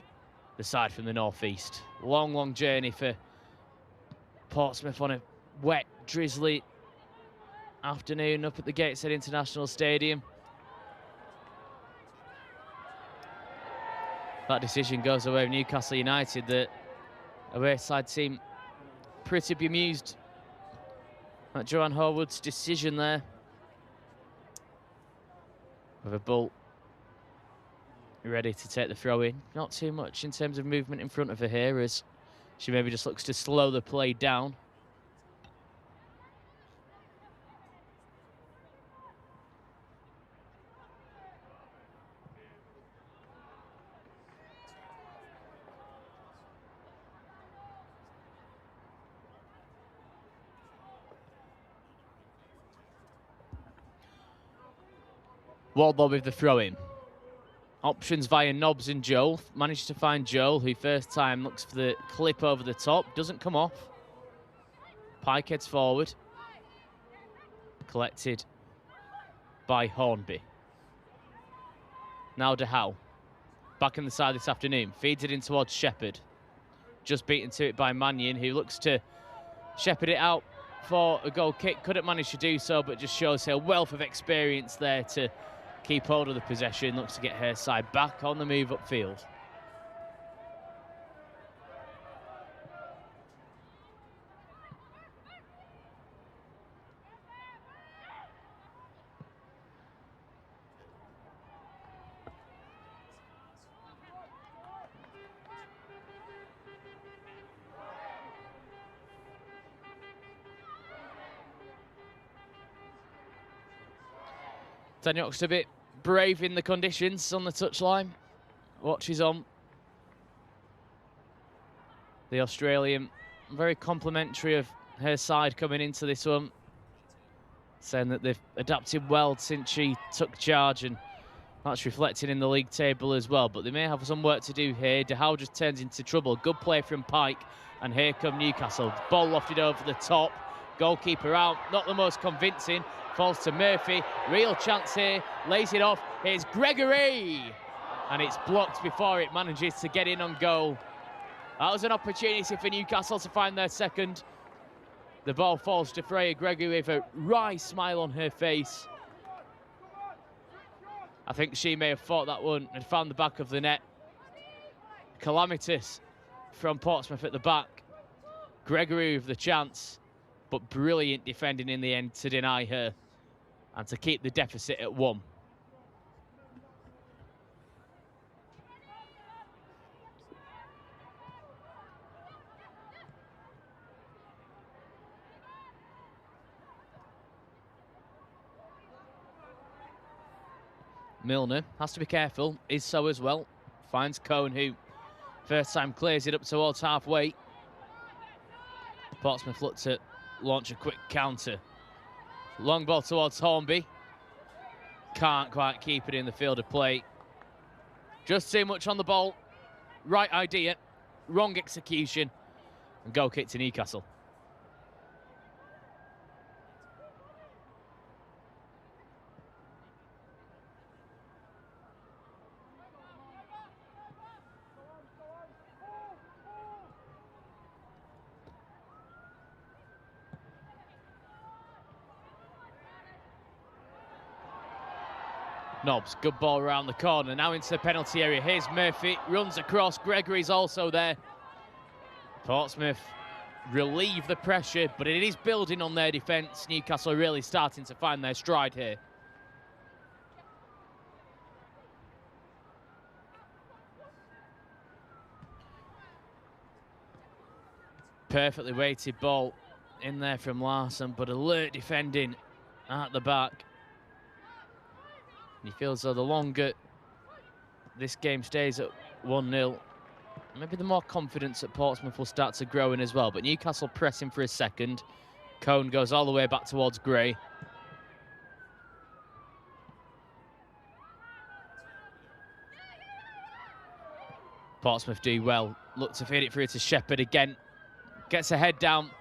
the side from the northeast. Long, long journey for Portsmouth on a wet, drizzly afternoon up at the Gateshead International Stadium. That decision goes away with Newcastle United. The away side team pretty bemused at Joanne Horwood's decision there. With a Bull ready to take the throw in. Not too much in terms of movement in front of her here, as she maybe just looks to slow the play down. Wardlaw with the throw-in. Options via Nobbs and Joel. Managed to find Joel, who first time looks for the clip over the top. Doesn't come off. Pike heads forward. Collected by Hornby. Now De Howe. Back in the side this afternoon. Feeds it in towards Shepherd. Just beaten to it by Mannion, who looks to shepherd it out for a goal kick. Couldn't manage to do so, but just shows her wealth of experience there to keep hold of the possession. Looks to get her side back on the move upfield. Daniel's a bit brave in the conditions on the touchline. Watches on. The Australian, very complimentary of her side coming into this one. Saying that they've adapted well since she took charge, and that's reflected in the league table as well. But they may have some work to do here. De Howe just turns into trouble. Good play from Pike, and here come Newcastle. Ball lofted over the top. Goalkeeper out, not the most convincing. Falls to Murphy, real chance here, lays it off, here's Gregory! And it's blocked before it manages to get in on goal. That was an opportunity for Newcastle to find their second. The ball falls to Freya Gregory with a wry smile on her face. I think she may have thought that one had found the back of the net. Calamitous from Portsmouth at the back. Gregory with the chance, but brilliant defending in the end to deny her and to keep the deficit at 1. Milner has to be careful, is so as well. Finds Cohn, who first time clears it up towards halfway. Portsmouth look to launch a quick counter. Long ball towards Hornby. Can't quite keep it in the field of play. Just too much on the ball. Right idea, wrong execution, and goal kick to Newcastle. Nobbs, good ball around the corner, now into the penalty area. Here's Murphy, runs across, Gregory's also there. Portsmouth relieve the pressure, but it is building on their defence. Newcastle really starting to find their stride here. Perfectly weighted ball in there from Larson, but alert defending at the back. He feels though the longer this game stays at 1-0, maybe the more confidence at Portsmouth will start to grow in as well. But Newcastle pressing for a second. Cohn goes all the way back towards Gray. Portsmouth do well. Look to feed it through to Shepherd again. Gets a head down.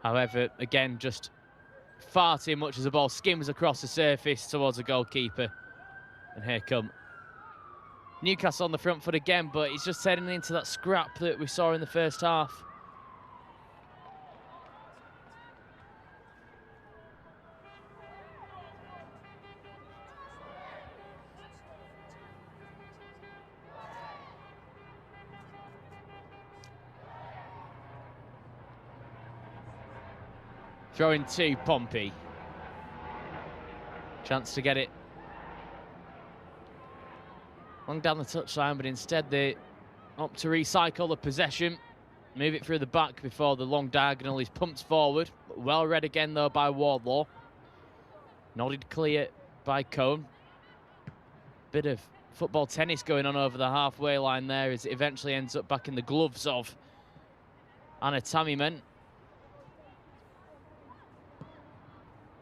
However, again, just far too much as the ball skims across the surface towards the goalkeeper. And here come Newcastle on the front foot again, but he's just heading into that scrap that we saw in the first half. Throwing to Pompey. Chance to get it long down the touchline, but instead they opt to recycle the possession, move it through the back before the long diagonal is pumped forward. Well read again though by Wardlaw. Nodded clear by Cohn. Bit of football tennis going on over the halfway line there as it eventually ends up back in the gloves of Anna Tamimen.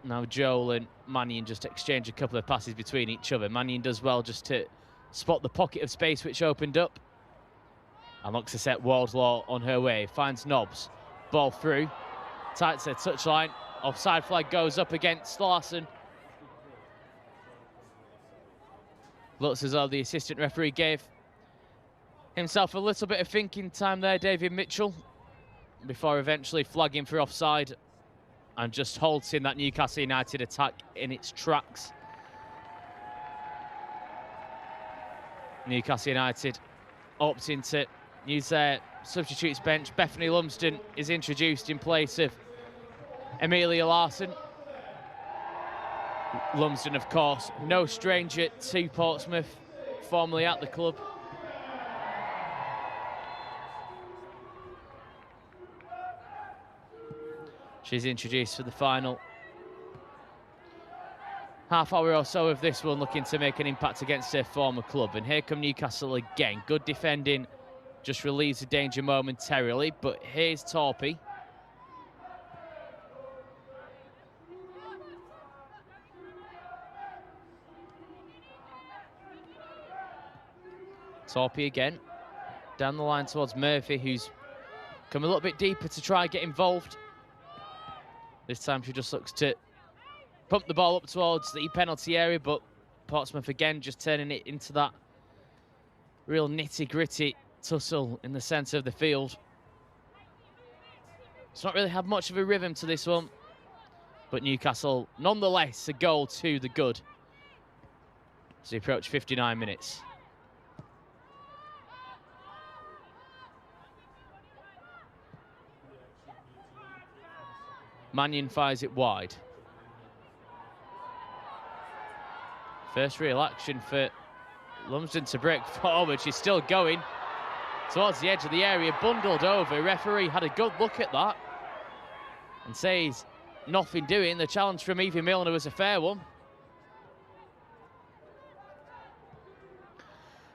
Now Joel and Mannion just exchange a couple of passes between each other. Mannion does well just to spot the pocket of space which opened up. And looks to set Wardlaw on her way. Finds Nobbs. Ball through. Tights her touchline. Offside flag goes up against Larson. Looks as though the assistant referee gave himself a little bit of thinking time there, David Mitchell, before eventually flagging for offside and just halting that Newcastle United attack in its tracks. Newcastle United opting to use their substitutes bench. Bethany Lumsden is introduced in place of Amelia Larson. Lumsden, of course, no stranger to Portsmouth, formerly at the club. She's introduced for the final half hour or so of this one, looking to make an impact against her former club. And here come Newcastle again. Good defending, just relieves the danger momentarily. But here's Torpy. Torpy again. Down the line towards Murphy, who's come a little bit deeper to try and get involved. This time she just looks to pump the ball up towards the penalty area, but Portsmouth again just turning it into that real nitty-gritty tussle in the centre of the field. It's not really had much of a rhythm to this one, but Newcastle nonetheless a goal to the good as we approach 59 minutes. Mannion fires it wide. First real action for Lumsden to break forward. She's still going towards the edge of the area, bundled over. Referee had a good look at that and says nothing doing. The challenge from Evie Milner was a fair one.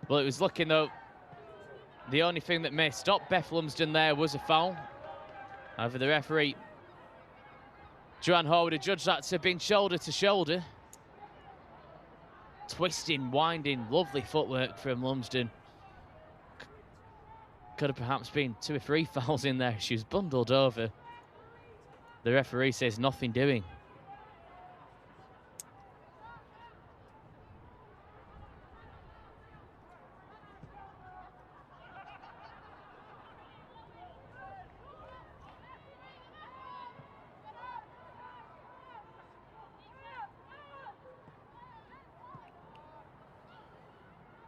Well, it was looking though, the only thing that may stop Beth Lumsden there was a foul. However, the referee, Joanne Horwood, had judged that to have been shoulder to shoulder. Twisting, winding, lovely footwork from Lumsden. Could have perhaps been 2 or 3 fouls in there. She was bundled over. The referee says nothing doing.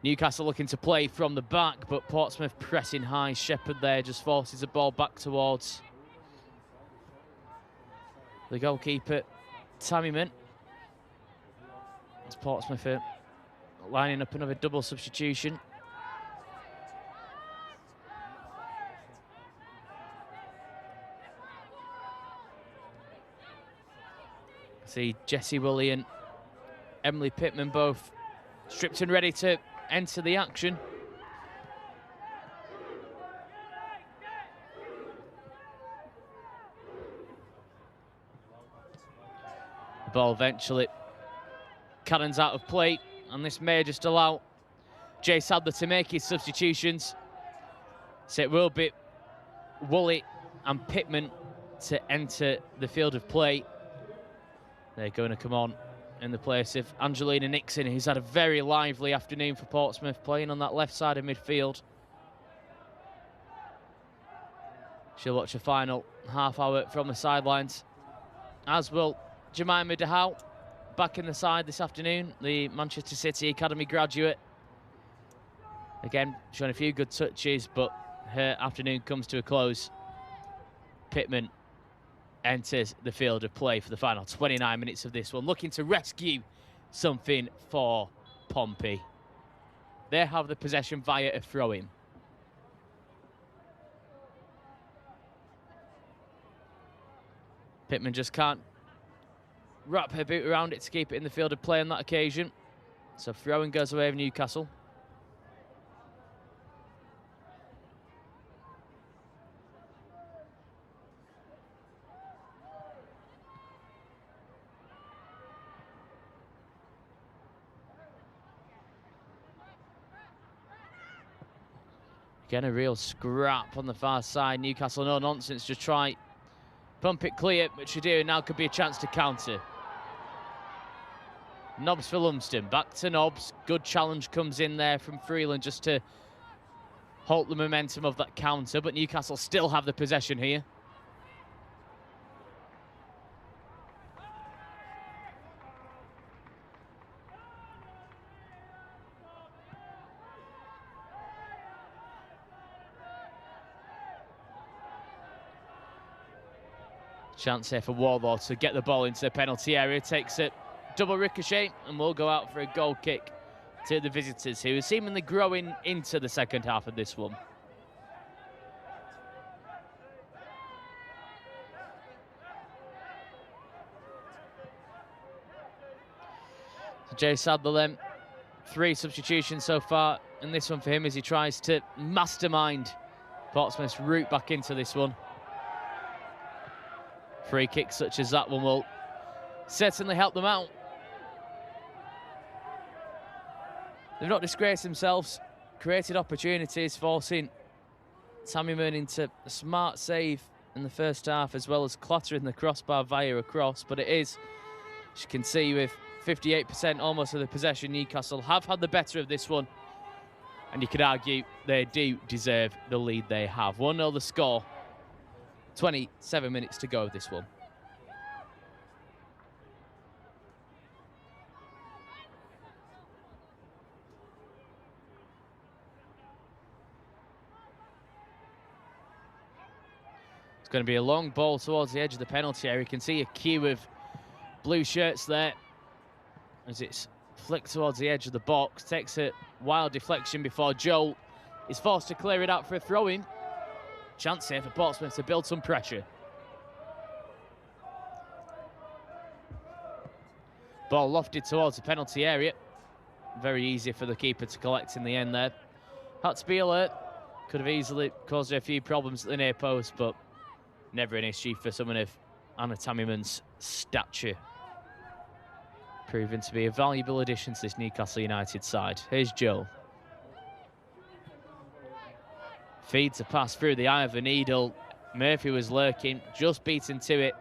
Newcastle looking to play from the back, but Portsmouth pressing high. Shepherd there just forces the ball back towards the goalkeeper, Tammyman. As Portsmouth are lining up another double substitution. See Jessie Woolley and Emily Pitman both stripped and ready to enter the action. The ball eventually cannons out of play, and this may just allow Jay Sadler to make his substitutions. So it will be Woolley and Pitman to enter the field of play. They're going to come on in the place of Angelina Nixon, who's had a very lively afternoon for Portsmouth, playing on that left side of midfield. She'll watch a final half hour from the sidelines, as will Jemima DeHow, back in the side this afternoon, the Manchester City Academy graduate. Again, showing a few good touches, but her afternoon comes to a close. Pitman enters the field of play for the final 29 minutes of this one, looking to rescue something for Pompey. They have the possession via a throw-in. Pitman just can't wrap her boot around it to keep it in the field of play on that occasion. So throw-in goes away with Newcastle. Again, a real scrap on the far side. Newcastle, no nonsense, just try pump it clear, which you do, and now could be a chance to counter. Nobbs for Lumsden, back to Nobbs. Good challenge comes in there from Freeland just to halt the momentum of that counter, but Newcastle still have the possession here. Chance here for Warlord to get the ball into the penalty area. Takes it, double ricochet, and will go out for a goal kick to the visitors, who are seemingly growing into the second half of this one. So Jay Sadler then, 3 substitutions so far, and this one for him as he tries to mastermind Portsmouth's route back into this one. Free kicks such as that one will certainly help them out. They've not disgraced themselves, created opportunities, forcing Tammyman into a smart save in the first half, as well as clattering the crossbar via a cross. But it is, as you can see, with 58% almost of the possession, Newcastle have had the better of this one. And you could argue they do deserve the lead they have. 1-0 the score. 27 minutes to go of this one. It's going to be a long ball towards the edge of the penalty area. You can see a queue of blue shirts there as it's flicked towards the edge of the box. Takes a wild deflection before Joel is forced to clear it out for a throw-in. Chance here for Portsmouth to build some pressure. Ball lofted towards the penalty area. Very easy for the keeper to collect in the end there. Had to be alert. Could have easily caused a few problems at the near post, but never an issue for someone of Anna Tammyman's stature. Proven to be a valuable addition to this Newcastle United side. Here's Joel. Feeds a pass through the eye of the needle. Murphy was lurking, just beaten to it.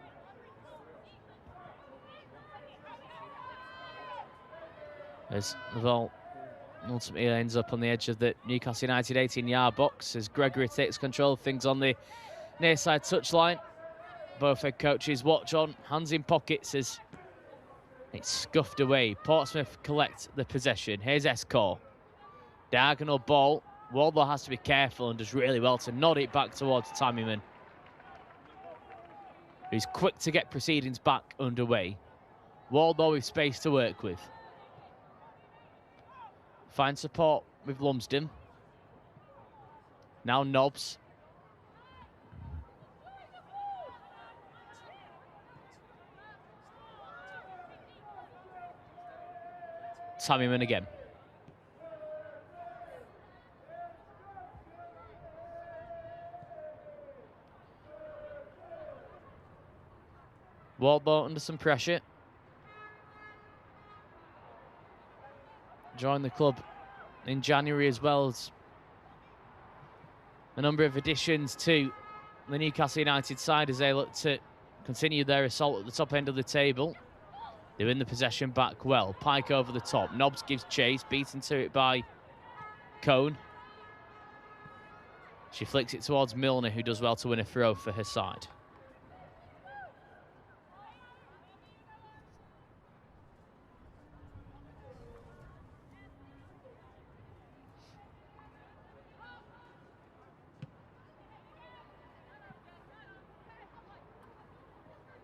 As the ball ultimately ends up on the edge of the Newcastle United 18-yard box as Gregory takes control of things on the near side touchline. Both head coaches watch on, hands in pockets as it's scuffed away. Portsmouth collect the possession. Here's Escor. Diagonal ball. Wardlaw has to be careful and does really well to nod it back towards Tammyman, who's quick to get proceedings back underway. Wardlaw with space to work with. Finds support with Lumsden. Now Nobbs. Tammyman again. Wardlaw under some pressure. Joined the club in January as well as a number of additions to the Newcastle United side as they look to continue their assault at the top end of the table. They win the possession back well. Pike over the top. Nobbs gives chase, beaten to it by Cone. She flicks it towards Milner, who does well to win a throw for her side.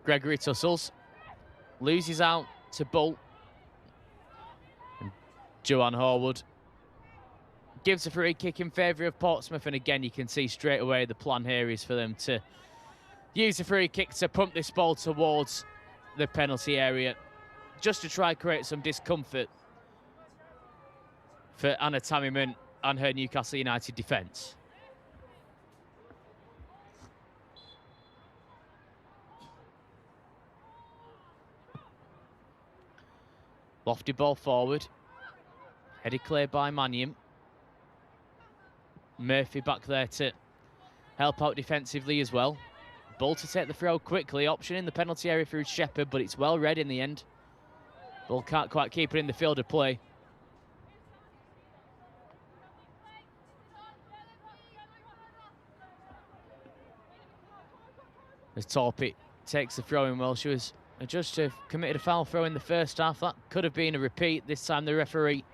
Gregory tussles, loses out to Bull. And Joanne Horwood gives a free kick in favour of Portsmouth, and again you can see straight away the plan here is for them to use the free kick to pump this ball towards the penalty area, just to try and create some discomfort for Anna Tammyman and her Newcastle United defence. Lofty ball forward. Headed clear by Manium. Murphy back there to help out defensively as well. Bull to take the throw quickly. Option in the penalty area through Shepherd, but it's well read in the end. Bull can't quite keep it in the field of play. As Torpy takes the throw in, well, she was adjudged to have committed a foul throw in the first half. That could have been a repeat. This time the referee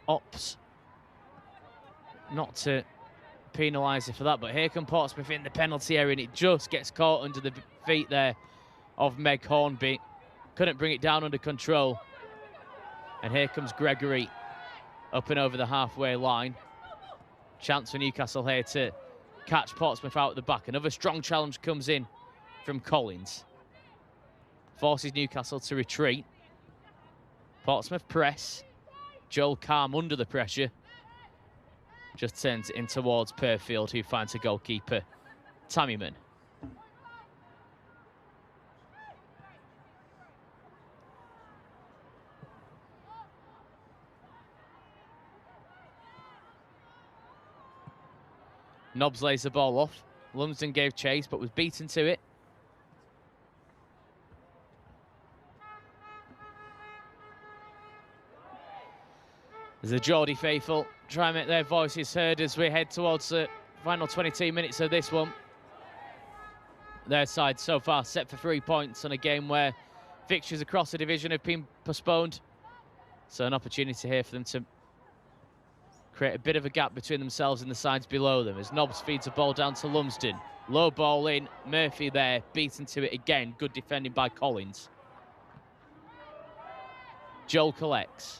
opts not to penalise her for that. But here comes Portsmouth in the penalty area, and it just gets caught under the feet there of Meg Hornby. Couldn't bring it down under control. And here comes Gregory up and over the halfway line. Chance for Newcastle here to catch Portsmouth out at the back. Another strong challenge comes in from Collins. Forces Newcastle to retreat. Portsmouth press. Joel calm under the pressure. Just turns it in towards Perfield, who finds a goalkeeper, Tammyman. Nobbs lays the ball off. Lumsden gave chase, but was beaten to it. As the Geordie faithful try and make their voices heard as we head towards the final 22 minutes of this one. Their side so far set for 3 points on a game where fixtures across the division have been postponed. So an opportunity here for them to create a bit of a gap between themselves and the sides below them as Nobbs feeds a ball down to Lumsden. Low ball in, Murphy there, beaten to it again. Good defending by Collins. Joel collects.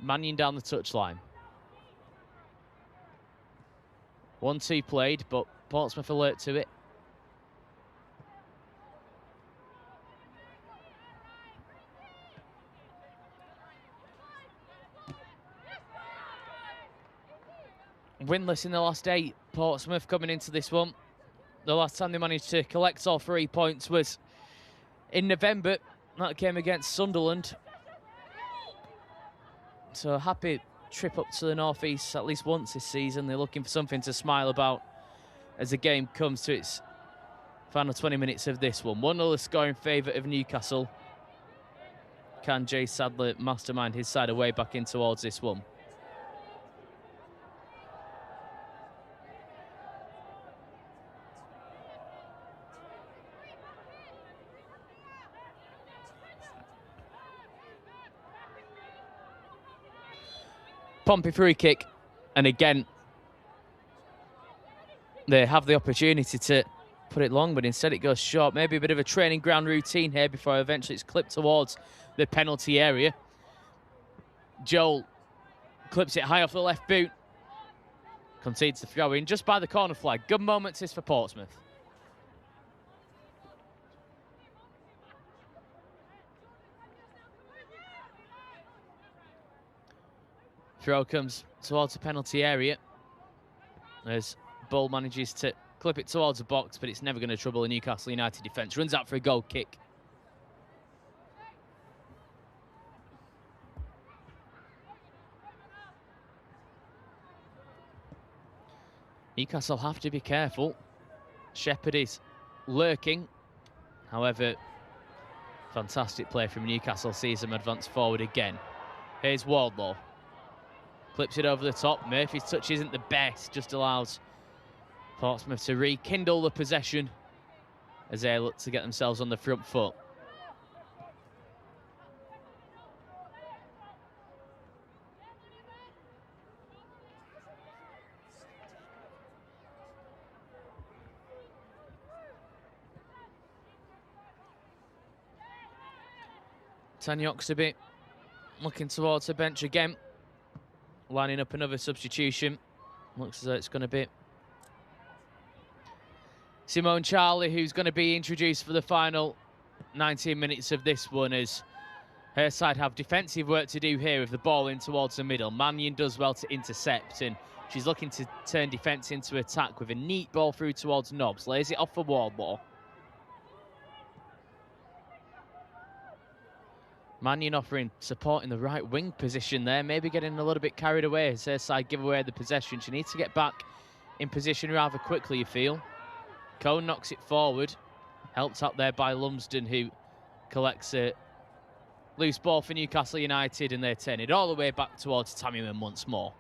Mannion down the touchline. 1-2 played, but Portsmouth alert to it. Winless in the last 8, Portsmouth coming into this one. The last time they managed to collect all 3 points was in November. That came against Sunderland. So a happy trip up to the northeast at least once this season. They're looking for something to smile about as the game comes to its final 20 minutes of this one. 1-0 the score in favour of Newcastle. Can Jay Sadler mastermind his side away back in towards this one? Pompey free kick, and again they have the opportunity to put it long, but instead it goes short. Maybe a bit of a training ground routine here before eventually it's clipped towards the penalty area. Joel clips it high off the left boot, concedes the throw in just by the corner flag. Good moments this for Portsmouth. Throw comes towards the penalty area as Bull manages to clip it towards the box, but it's never going to trouble the Newcastle United defence. Runs out for a goal kick. Newcastle have to be careful. Shepherd is lurking. However, fantastic play from Newcastle sees them advance forward again. Here's Wardlaw. Clips it over the top. Murphy's touch isn't the best, just allows Portsmouth to rekindle the possession as they look to get themselves on the front foot. Tanya Oxtoby looking towards the bench again. Lining up another substitution. Looks as though it's going to be Simone Charlie, who's going to be introduced for the final 19 minutes of this one, as her side have defensive work to do here with the ball in towards the middle. Mannion does well to intercept, and she's looking to turn defence into attack with a neat ball through towards Nobbs. Lays it off for Wardlaw. Mannion offering support in the right wing position there, maybe getting a little bit carried away as her side give away the possession. She needs to get back in position rather quickly, you feel. Cone knocks it forward, helped up there by Lumsden, who collects a loose ball for Newcastle United, and they turn it all the way back towards Tammyman once more.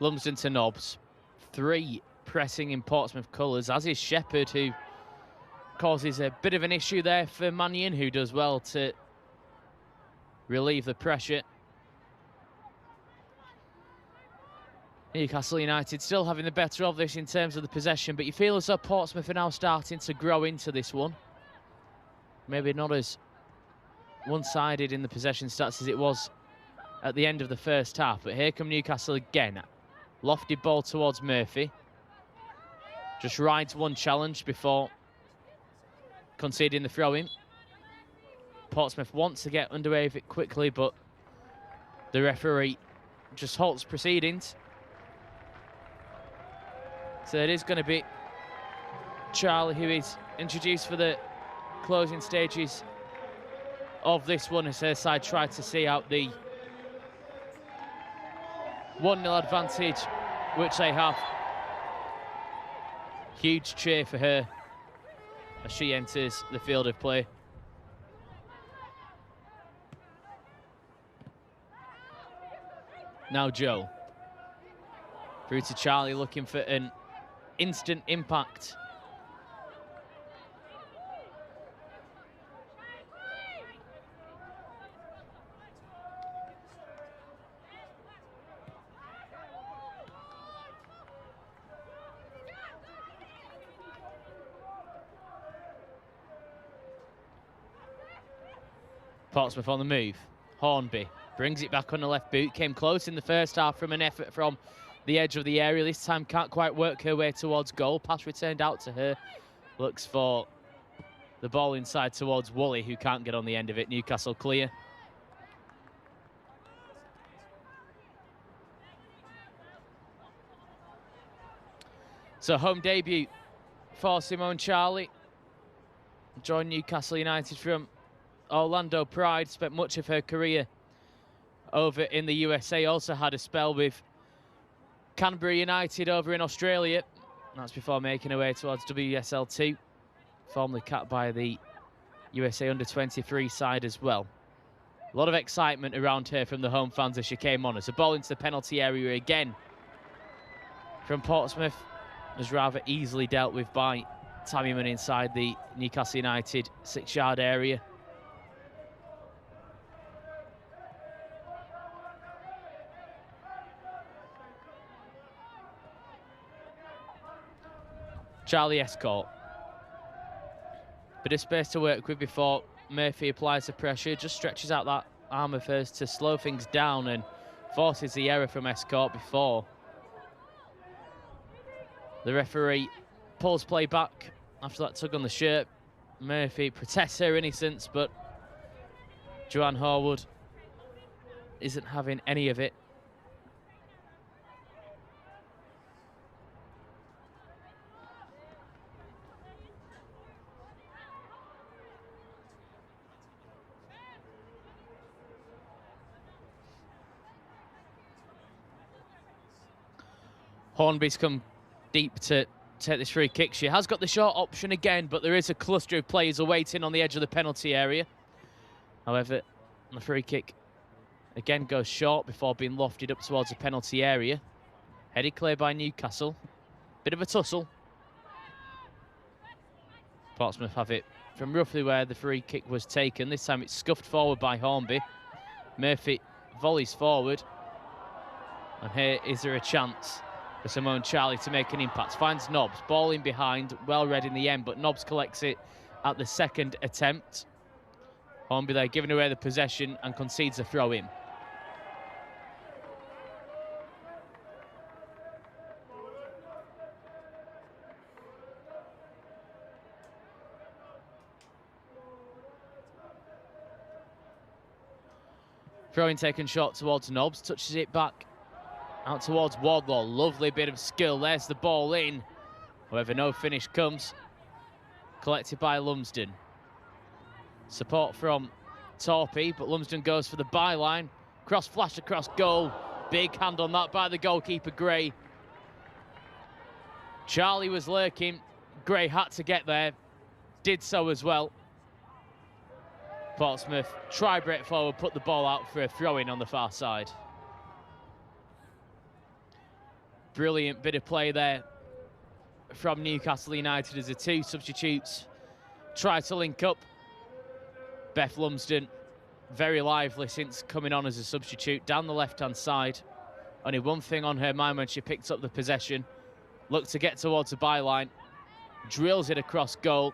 Lumsden to Nobbs. 3 pressing in Portsmouth colours, as is Shepherd, who causes a bit of an issue there for Mannion, who does well to relieve the pressure. Newcastle United still having the better of this in terms of the possession, but you feel as though Portsmouth are now starting to grow into this one. Maybe not as one-sided in the possession stats as it was at the end of the first half, but here come Newcastle again. Lofted ball towards Murphy. Just rides one challenge before conceding the throw-in. Portsmouth wants to get underway with it quickly, but the referee just halts proceedings. So it is going to be Charlie who is introduced for the closing stages of this one, as her side tried to see out the 1-0 advantage, which they have. Huge cheer for her as she enters the field of play. Now Joe. Through to Charlie, looking for an instant impact. Portsmouth on the move. Hornby brings it back on the left boot. Came close in the first half from an effort from the edge of the area. This time can't quite work her way towards goal. Pass returned out to her. Looks for the ball inside towards Woolley, who can't get on the end of it. Newcastle clear. So home debut for Simone Charlie. Joined Newcastle United from Orlando Pride, spent much of her career over in the USA. Also had a spell with Canberra United over in Australia. That's before making her way towards WSL 2, formerly capped by the USA under-23 side as well. A lot of excitement around her from the home fans as she came on. As a ball into the penalty area again from Portsmouth was rather easily dealt with by Tammyman inside the Newcastle United 6-yard area. Charlie Escort. Bit of space to work with before Murphy applies the pressure. Just stretches out that arm of hers to slow things down and forces the error from Escort before the referee pulls play back after that tug on the shirt. Murphy protests her innocence, but Joanne Horwood isn't having any of it. Hornby's come deep to take this free kick. She has got the short option again, but there is a cluster of players awaiting on the edge of the penalty area. However, the free kick again goes short before being lofted up towards the penalty area. Headed clear by Newcastle. Bit of a tussle. Portsmouth have it from roughly where the free kick was taken. This time it's scuffed forward by Hornby. Murphy volleys forward. And here is there a chance for Simone Charlie to make an impact. Finds Nobbs, ball in behind, well read in the end, but Nobbs collects it at the second attempt. Hornby there giving away the possession and concedes a throw in. Throwing taken shot towards Nobbs, touches it back out towards Wardlaw. Lovely bit of skill. There's the ball in. However, no finish comes. Collected by Lumsden. Support from Torpy, but Lumsden goes for the byline. Cross flash across goal. Big hand on that by the goalkeeper, Gray. Charlie was lurking. Gray had to get there. Did so as well. Portsmouth try break forward, put the ball out for a throw-in on the far side. Brilliant bit of play there from Newcastle United as the two substitutes try to link up. Beth Lumsden, very lively since coming on as a substitute, down the left-hand side. Only one thing on her mind when she picked up the possession. Looked to get towards the byline. Drills it across goal.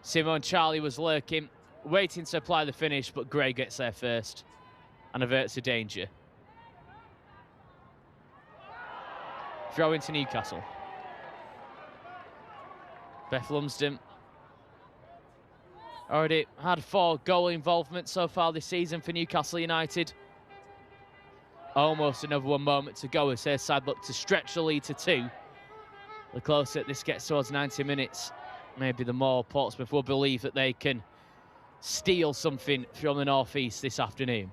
Simone Charlie was lurking, waiting to apply the finish, but Gray gets there first and averts a danger. Throw into Newcastle. Beth Lumsden already had 4 goal involvement so far this season for Newcastle United. Almost another one moment to go as her side look to stretch the lead to 2. The closer this gets towards 90 minutes, maybe the more Portsmouth will believe that they can steal something from the northeast this afternoon.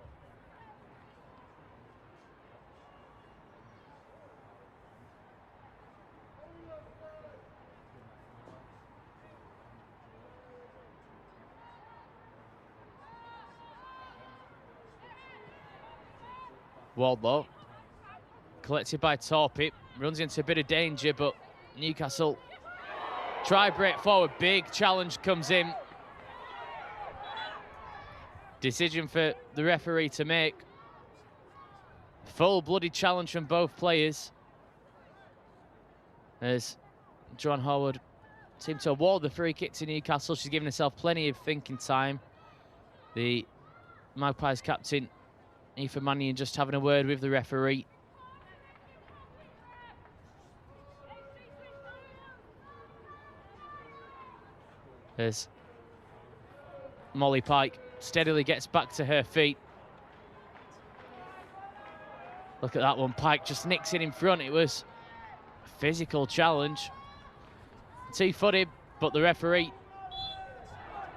Wardlaw, collected by Torpy, runs into a bit of danger, but Newcastle try break forward. Big challenge comes in. Decision for the referee to make. Full-blooded challenge from both players. As John Howard seemed to award the free kick to Newcastle. She's given herself plenty of thinking time. The Magpies captain, Aoife Mannion, just having a word with the referee. As Molly Pike steadily gets back to her feet. Look at that one. Pike just nicks it in front. It was a physical challenge. 2-footed, but the referee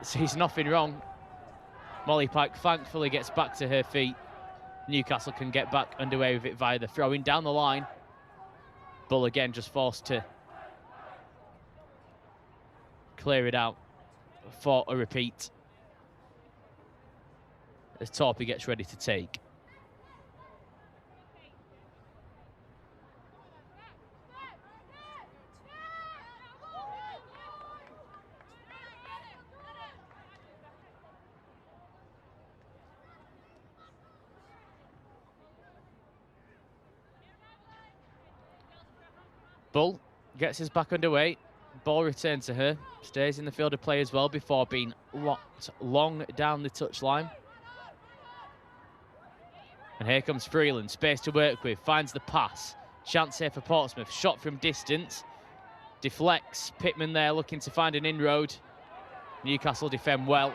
sees nothing wrong. Molly Pike thankfully gets back to her feet. Newcastle can get back underway with it via the throw-in down the line. Bull again just forced to clear it out for a repeat as Torpy gets ready to take. Bull gets us back underway. Ball returned to her. Stays in the field of play as well before being locked long down the touchline. And here comes Freeland. Space to work with. Finds the pass. Chance here for Portsmouth. Shot from distance. Deflects. Pitman there looking to find an inroad. Newcastle defend well.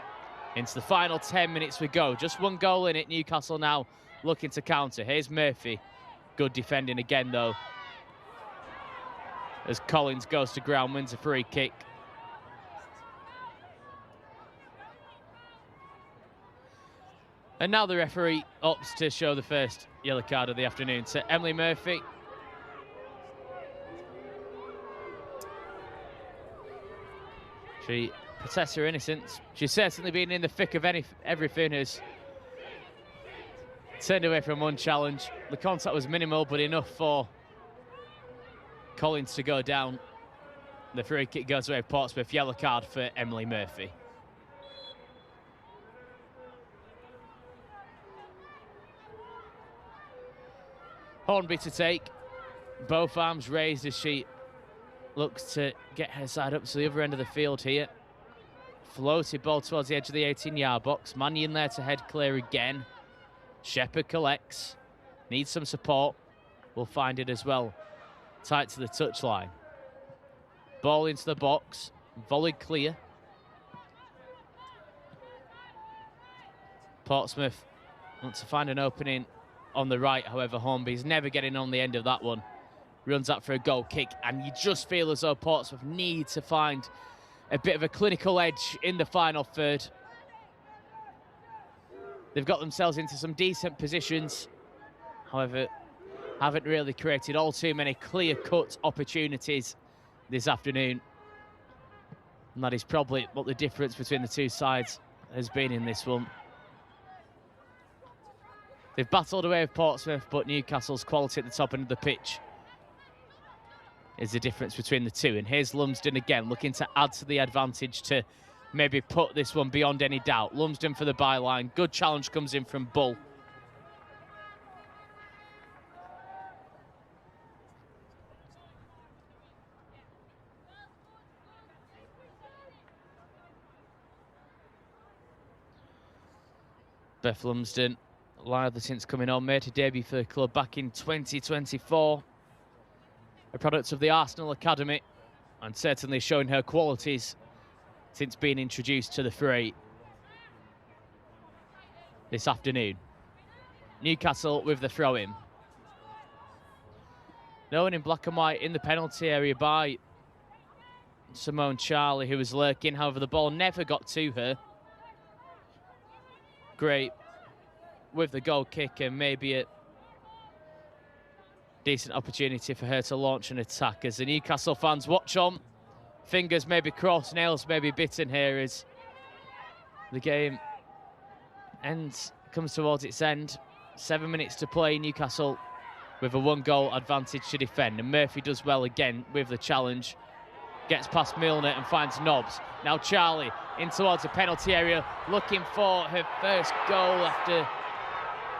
Into the final 10 minutes we go. Just one goal in it. Newcastle now looking to counter. Here's Murphy. Good defending again though, as Collins goes to ground, wins a free kick. And now the referee opts to show the first yellow card of the afternoon to Emily Murphy. She protests her innocence. She's certainly been in the thick of everything, has turned away from one challenge. The contact was minimal, but enough for Collins to go down. The free kick goes away. Portsmouth, yellow card for Emily Murphy. Hornby to take. Both arms raised as she looks to get her side up to the other end of the field here. Floated ball towards the edge of the 18-yard box. Mannion there to head clear again. Shepherd collects. Needs some support. We'll find it as well. Tight to the touchline. Ball into the box. Volleyed clear. Portsmouth wants to find an opening on the right. However, Hornby's never getting on the end of that one. Runs up for a goal kick, and you just feel as though Portsmouth need to find a bit of a clinical edge in the final third. They've got themselves into some decent positions. However, haven't really created all too many clear-cut opportunities this afternoon. And that is probably what the difference between the two sides has been in this one. They've battled away with Portsmouth, but Newcastle's quality at the top end of the pitch is the difference between the two. And here's Lumsden again, looking to add to the advantage to maybe put this one beyond any doubt. Lumsden for the byline. Good challenge comes in from Bull. Beth Lumsden, lively since coming on, made her debut for the club back in 2024. A product of the Arsenal Academy, and certainly showing her qualities since being introduced to the fray this afternoon. Newcastle with the throw-in. No one in black and white in the penalty area by Simone Charlie, who was lurking. However, the ball never got to her. Great with the goal kick, and maybe a decent opportunity for her to launch an attack as the Newcastle fans watch on. Fingers maybe crossed, nails maybe bitten here as the game comes towards its end. 7 minutes to play, Newcastle with a 1-goal advantage to defend, and Murphy does well again with the challenge. Gets past Milner and finds Nobbs. Now Charlie in towards the penalty area, looking for her first goal after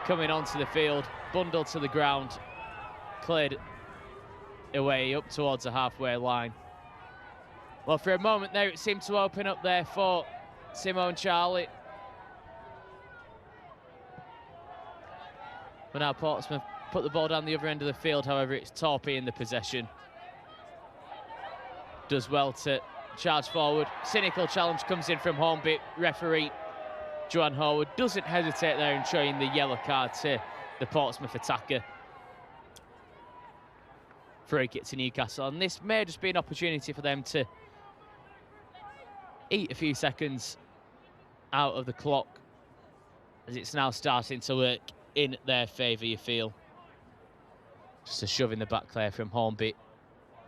coming onto the field. Bundled to the ground, cleared away up towards the halfway line. Well, for a moment there, it seemed to open up there for Simone Charlie. But now Portsmouth put the ball down the other end of the field. However, it's Torpy in the possession. Does well to charge forward. Cynical challenge comes in from Hornby. Referee Joanne Horwood doesn't hesitate there in showing the yellow card to the Portsmouth attacker. Free kick to Newcastle, and this may just be an opportunity for them to eat a few seconds out of the clock, as it's now starting to work in their favour, you feel. Just a shove in the back there from Hornby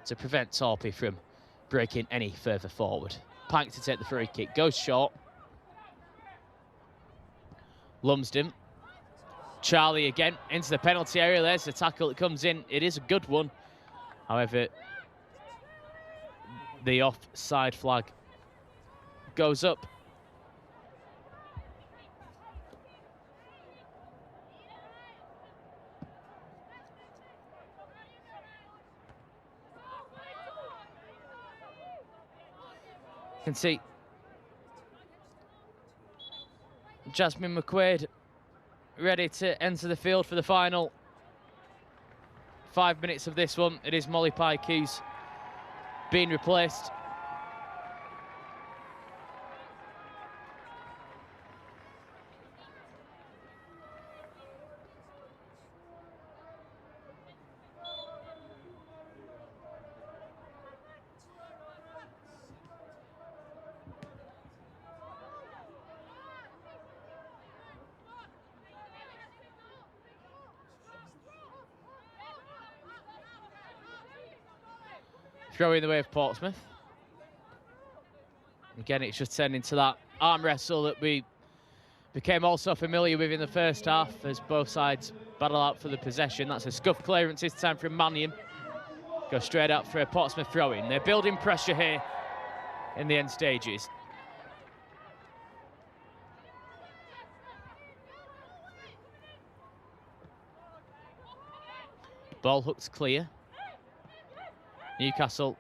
to prevent Torpy from breaking any further forward. Pike to take the free kick, goes short. Lumsden. Charlie again into the penalty area. There's the tackle that comes in. It is a good one. However, the offside flag goes up. You can see Jasmine McQuaid ready to enter the field for the final 5 minutes of this one. It is Molly Pike who's been replaced. Throw in the way of Portsmouth. Again, it's just turned into that arm wrestle that we became also familiar with in the first half as both sides battle out for the possession. That's a scuff clearance this time from Mannion. Go straight out for a Portsmouth throw-in. They're building pressure here in the end stages. Ball hooks clear. Newcastle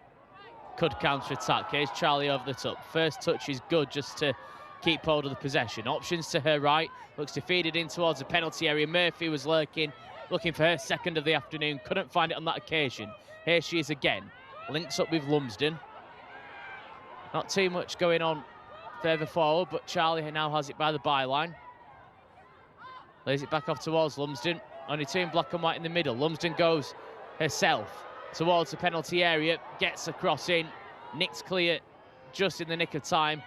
could counter-attack. Here's Charlie over the top. First touch is good just to keep hold of the possession. Options to her right. Looks to feed it in towards the penalty area. Murphy was lurking, looking for her second of the afternoon. Couldn't find it on that occasion. Here she is again. Links up with Lumsden. Not too much going on further forward, but Charlie now has it by the byline. Lays it back off towards Lumsden. Only two in black and white in the middle. Lumsden goes herself towards the penalty area. Gets a cross in. Nick's clear just in the nick of time.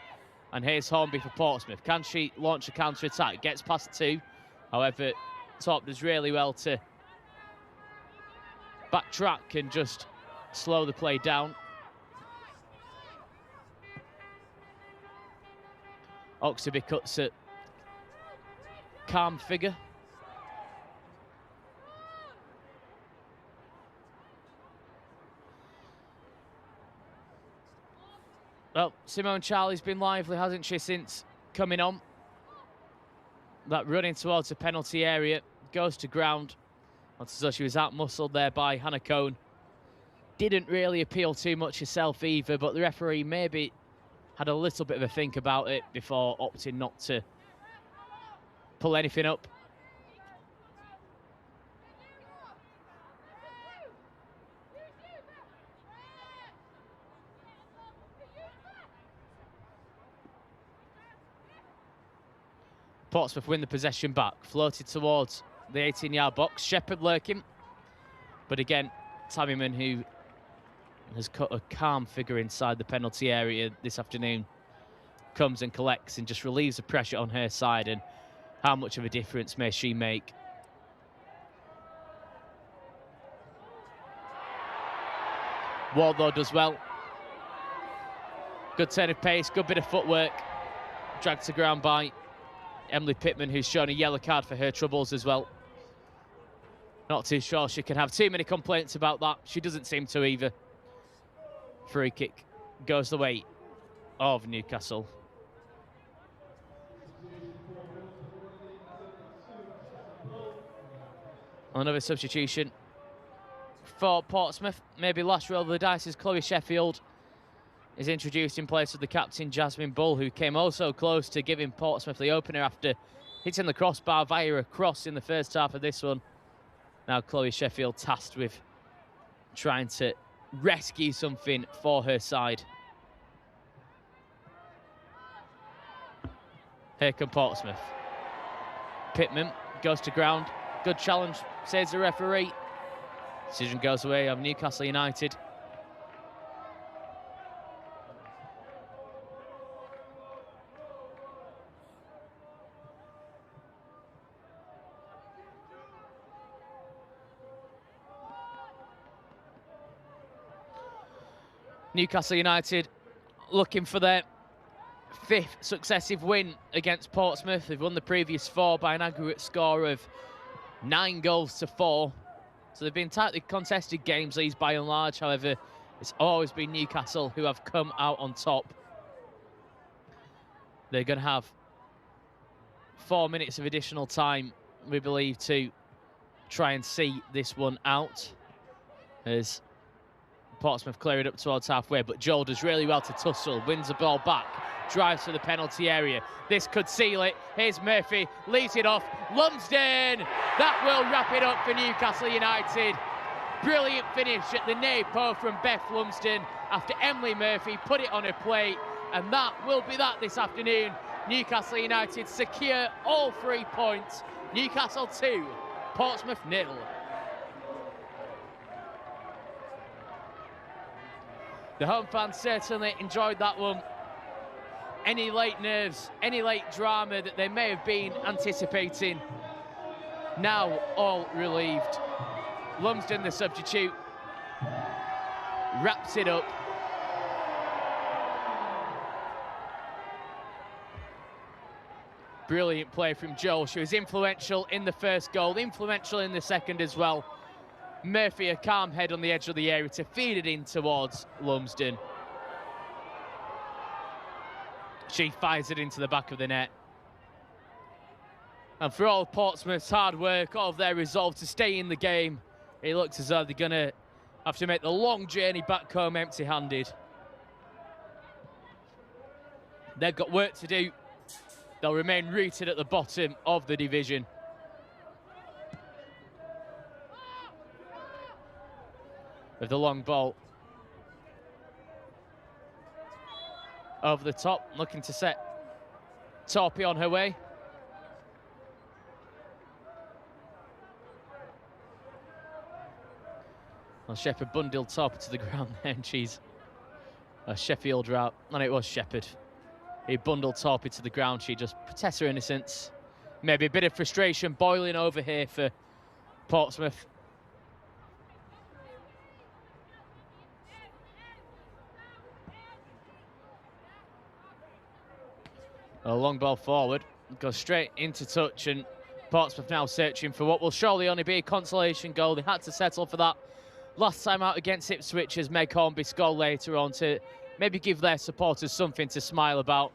And here's Hornby for Portsmouth. Can she launch a counter-attack? Gets past two. However, Top does really well to backtrack and just slow the play down. Oxtoby cuts a calm figure. Well, Simone Charlie's been lively, hasn't she, since coming on? That running towards the penalty area, goes to ground. Looks as though she was out-muscled there by Hannah Cohn. Didn't really appeal too much herself either, but the referee maybe had a little bit of a think about it before opting not to pull anything up. Portsmouth win the possession back, floated towards the 18-yard box. Shepherd lurking, but again, Tammyman, who has cut a calm figure inside the penalty area this afternoon, comes and collects and just relieves the pressure on her side. And how much of a difference may she make? Wardlaw does well. Good turn of pace, good bit of footwork. Dragged to ground by Emily Pitman, who's shown a yellow card for her troubles as well. Not too sure she can have too many complaints about that. She doesn't seem to either. Free kick goes the way of Newcastle. Another substitution for Portsmouth. Maybe last roll of the dice as Chloe Sheffield is introduced in place of the captain, Jasmine Bull, who came also close to giving Portsmouth the opener after hitting the crossbar via a cross in the first half of this one. Now Chloe Sheffield tasked with trying to rescue something for her side. Here come Portsmouth. Pitman goes to ground. Good challenge, says the referee. Decision goes away of Newcastle United. Newcastle United looking for their 5th successive win against Portsmouth. They've won the previous 4 by an aggregate score of 9-4. So they've been tightly contested games, these by and large. However, it's always been Newcastle who have come out on top. They're going to have 4 minutes of additional time, we believe, to try and see this one out, as Portsmouth clear it up towards halfway, but Joel does really well to tussle, wins the ball back, drives to the penalty area. This could seal it. Here's Murphy, leaves it off. Lumsden! That will wrap it up for Newcastle United. Brilliant finish at the near post from Beth Lumsden after Emily Murphy put it on her plate, and that will be that this afternoon. Newcastle United secure all 3 points. Newcastle 2, Portsmouth 0. The home fans certainly enjoyed that one. Any late nerves, any late drama that they may have been anticipating, now all relieved. Lumsden, the substitute, wraps it up. Brilliant play from Joel. She was influential in the first goal, influential in the second as well. Murphy, a calm head on the edge of the area to feed it in towards Lumsden. She fires it into the back of the net. And for all Portsmouth's hard work, all of their resolve to stay in the game, it looks as though they're going to have to make the long journey back home empty-handed. They've got work to do. They'll remain rooted at the bottom of the division. With the long ball over the top, looking to set Torpy on her way. Well, Shepherd bundled Torpor to the ground there, and she's a Sheffield route. And it was Shepherd. He bundled Torpor to the ground. She just protests her innocence. Maybe a bit of frustration boiling over here for Portsmouth. A long ball forward, goes straight into touch, and Portsmouth now searching for what will surely only be a consolation goal. They had to settle for that last time out against Ipswich as Meg Hornby scored later on to maybe give their supporters something to smile about.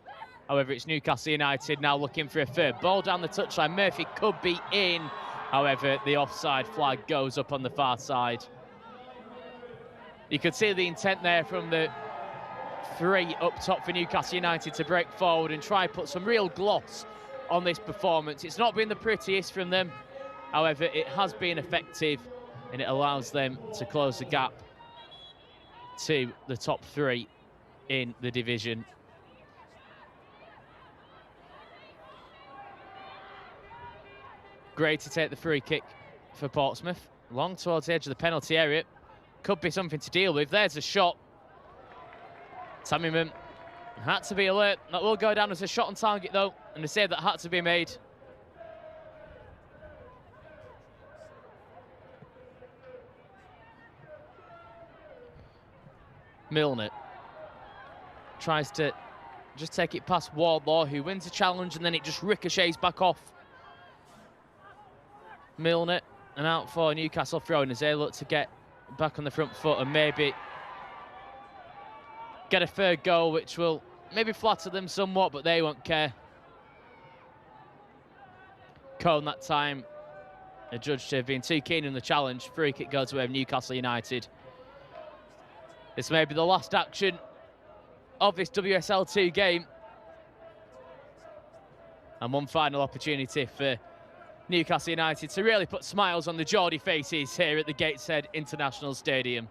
However, it's Newcastle United now looking for a third. Ball down the touchline, Murphy could be in. However, the offside flag goes up on the far side. You could see the intent there from the three up top for Newcastle United to break forward and try put some real gloss on this performance. It's not been the prettiest from them. However, it has been effective, and it allows them to close the gap to the top three in the division. Great to take the free kick for Portsmouth. Long towards the edge of the penalty area. Could be something to deal with. There's a shot. Tammyman had to be alert. That will go down as a shot on target, though, and a save that had to be made. Milner tries to just take it past Wardlaw, who wins the challenge, and then it just ricochets back off Milner, and out for Newcastle throwing as they look to get back on the front foot and maybe get a third goal, which will maybe flatter them somewhat, but they won't care. Cohn that time adjudged to have been too keen on the challenge. Free kick goes away with Newcastle United. This may be the last action of this WSL 2 game. And one final opportunity for Newcastle United to really put smiles on the Geordie faces here at the Gateshead International Stadium.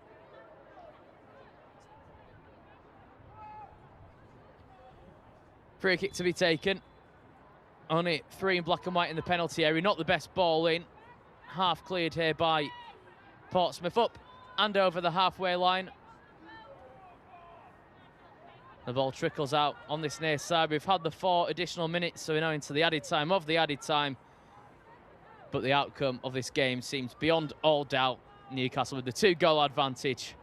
Free kick to be taken. Only 3 in black and white in the penalty area. Not the best ball in. Half cleared here by Portsmouth, up and over the halfway line. The ball trickles out on this near side. We've had the 4 additional minutes, so we're now into the added time of the added time. But the outcome of this game seems beyond all doubt. Newcastle with the 2-goal advantage.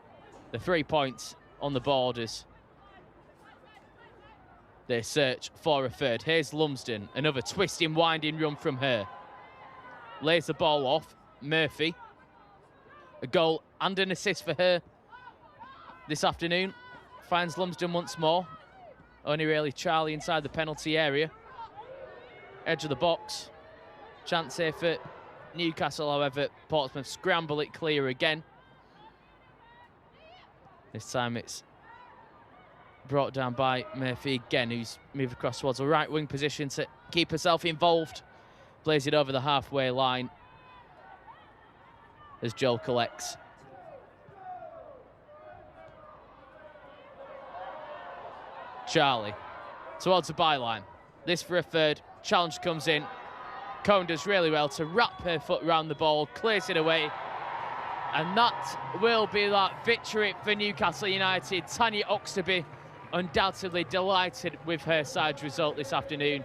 The 3 points on the borders. They search for a third. Here's Lumsden. Another twisting, winding run from her. Lays the ball off. Murphy. A goal and an assist for her this afternoon. Finds Lumsden once more. Only really Charlie inside the penalty area. Edge of the box. Chance here for Newcastle, however. Portsmouth scramble it clear again. This time it's brought down by Murphy again, who's moved across towards the right wing position to keep herself involved. Plays it over the halfway line as Joel collects. Charlie towards the byline. This for a third. Challenge comes in. Cohn does really well to wrap her foot around the ball, clears it away. And that will be that victory for Newcastle United. Tanya Oxtoby undoubtedly delighted with her side's result this afternoon.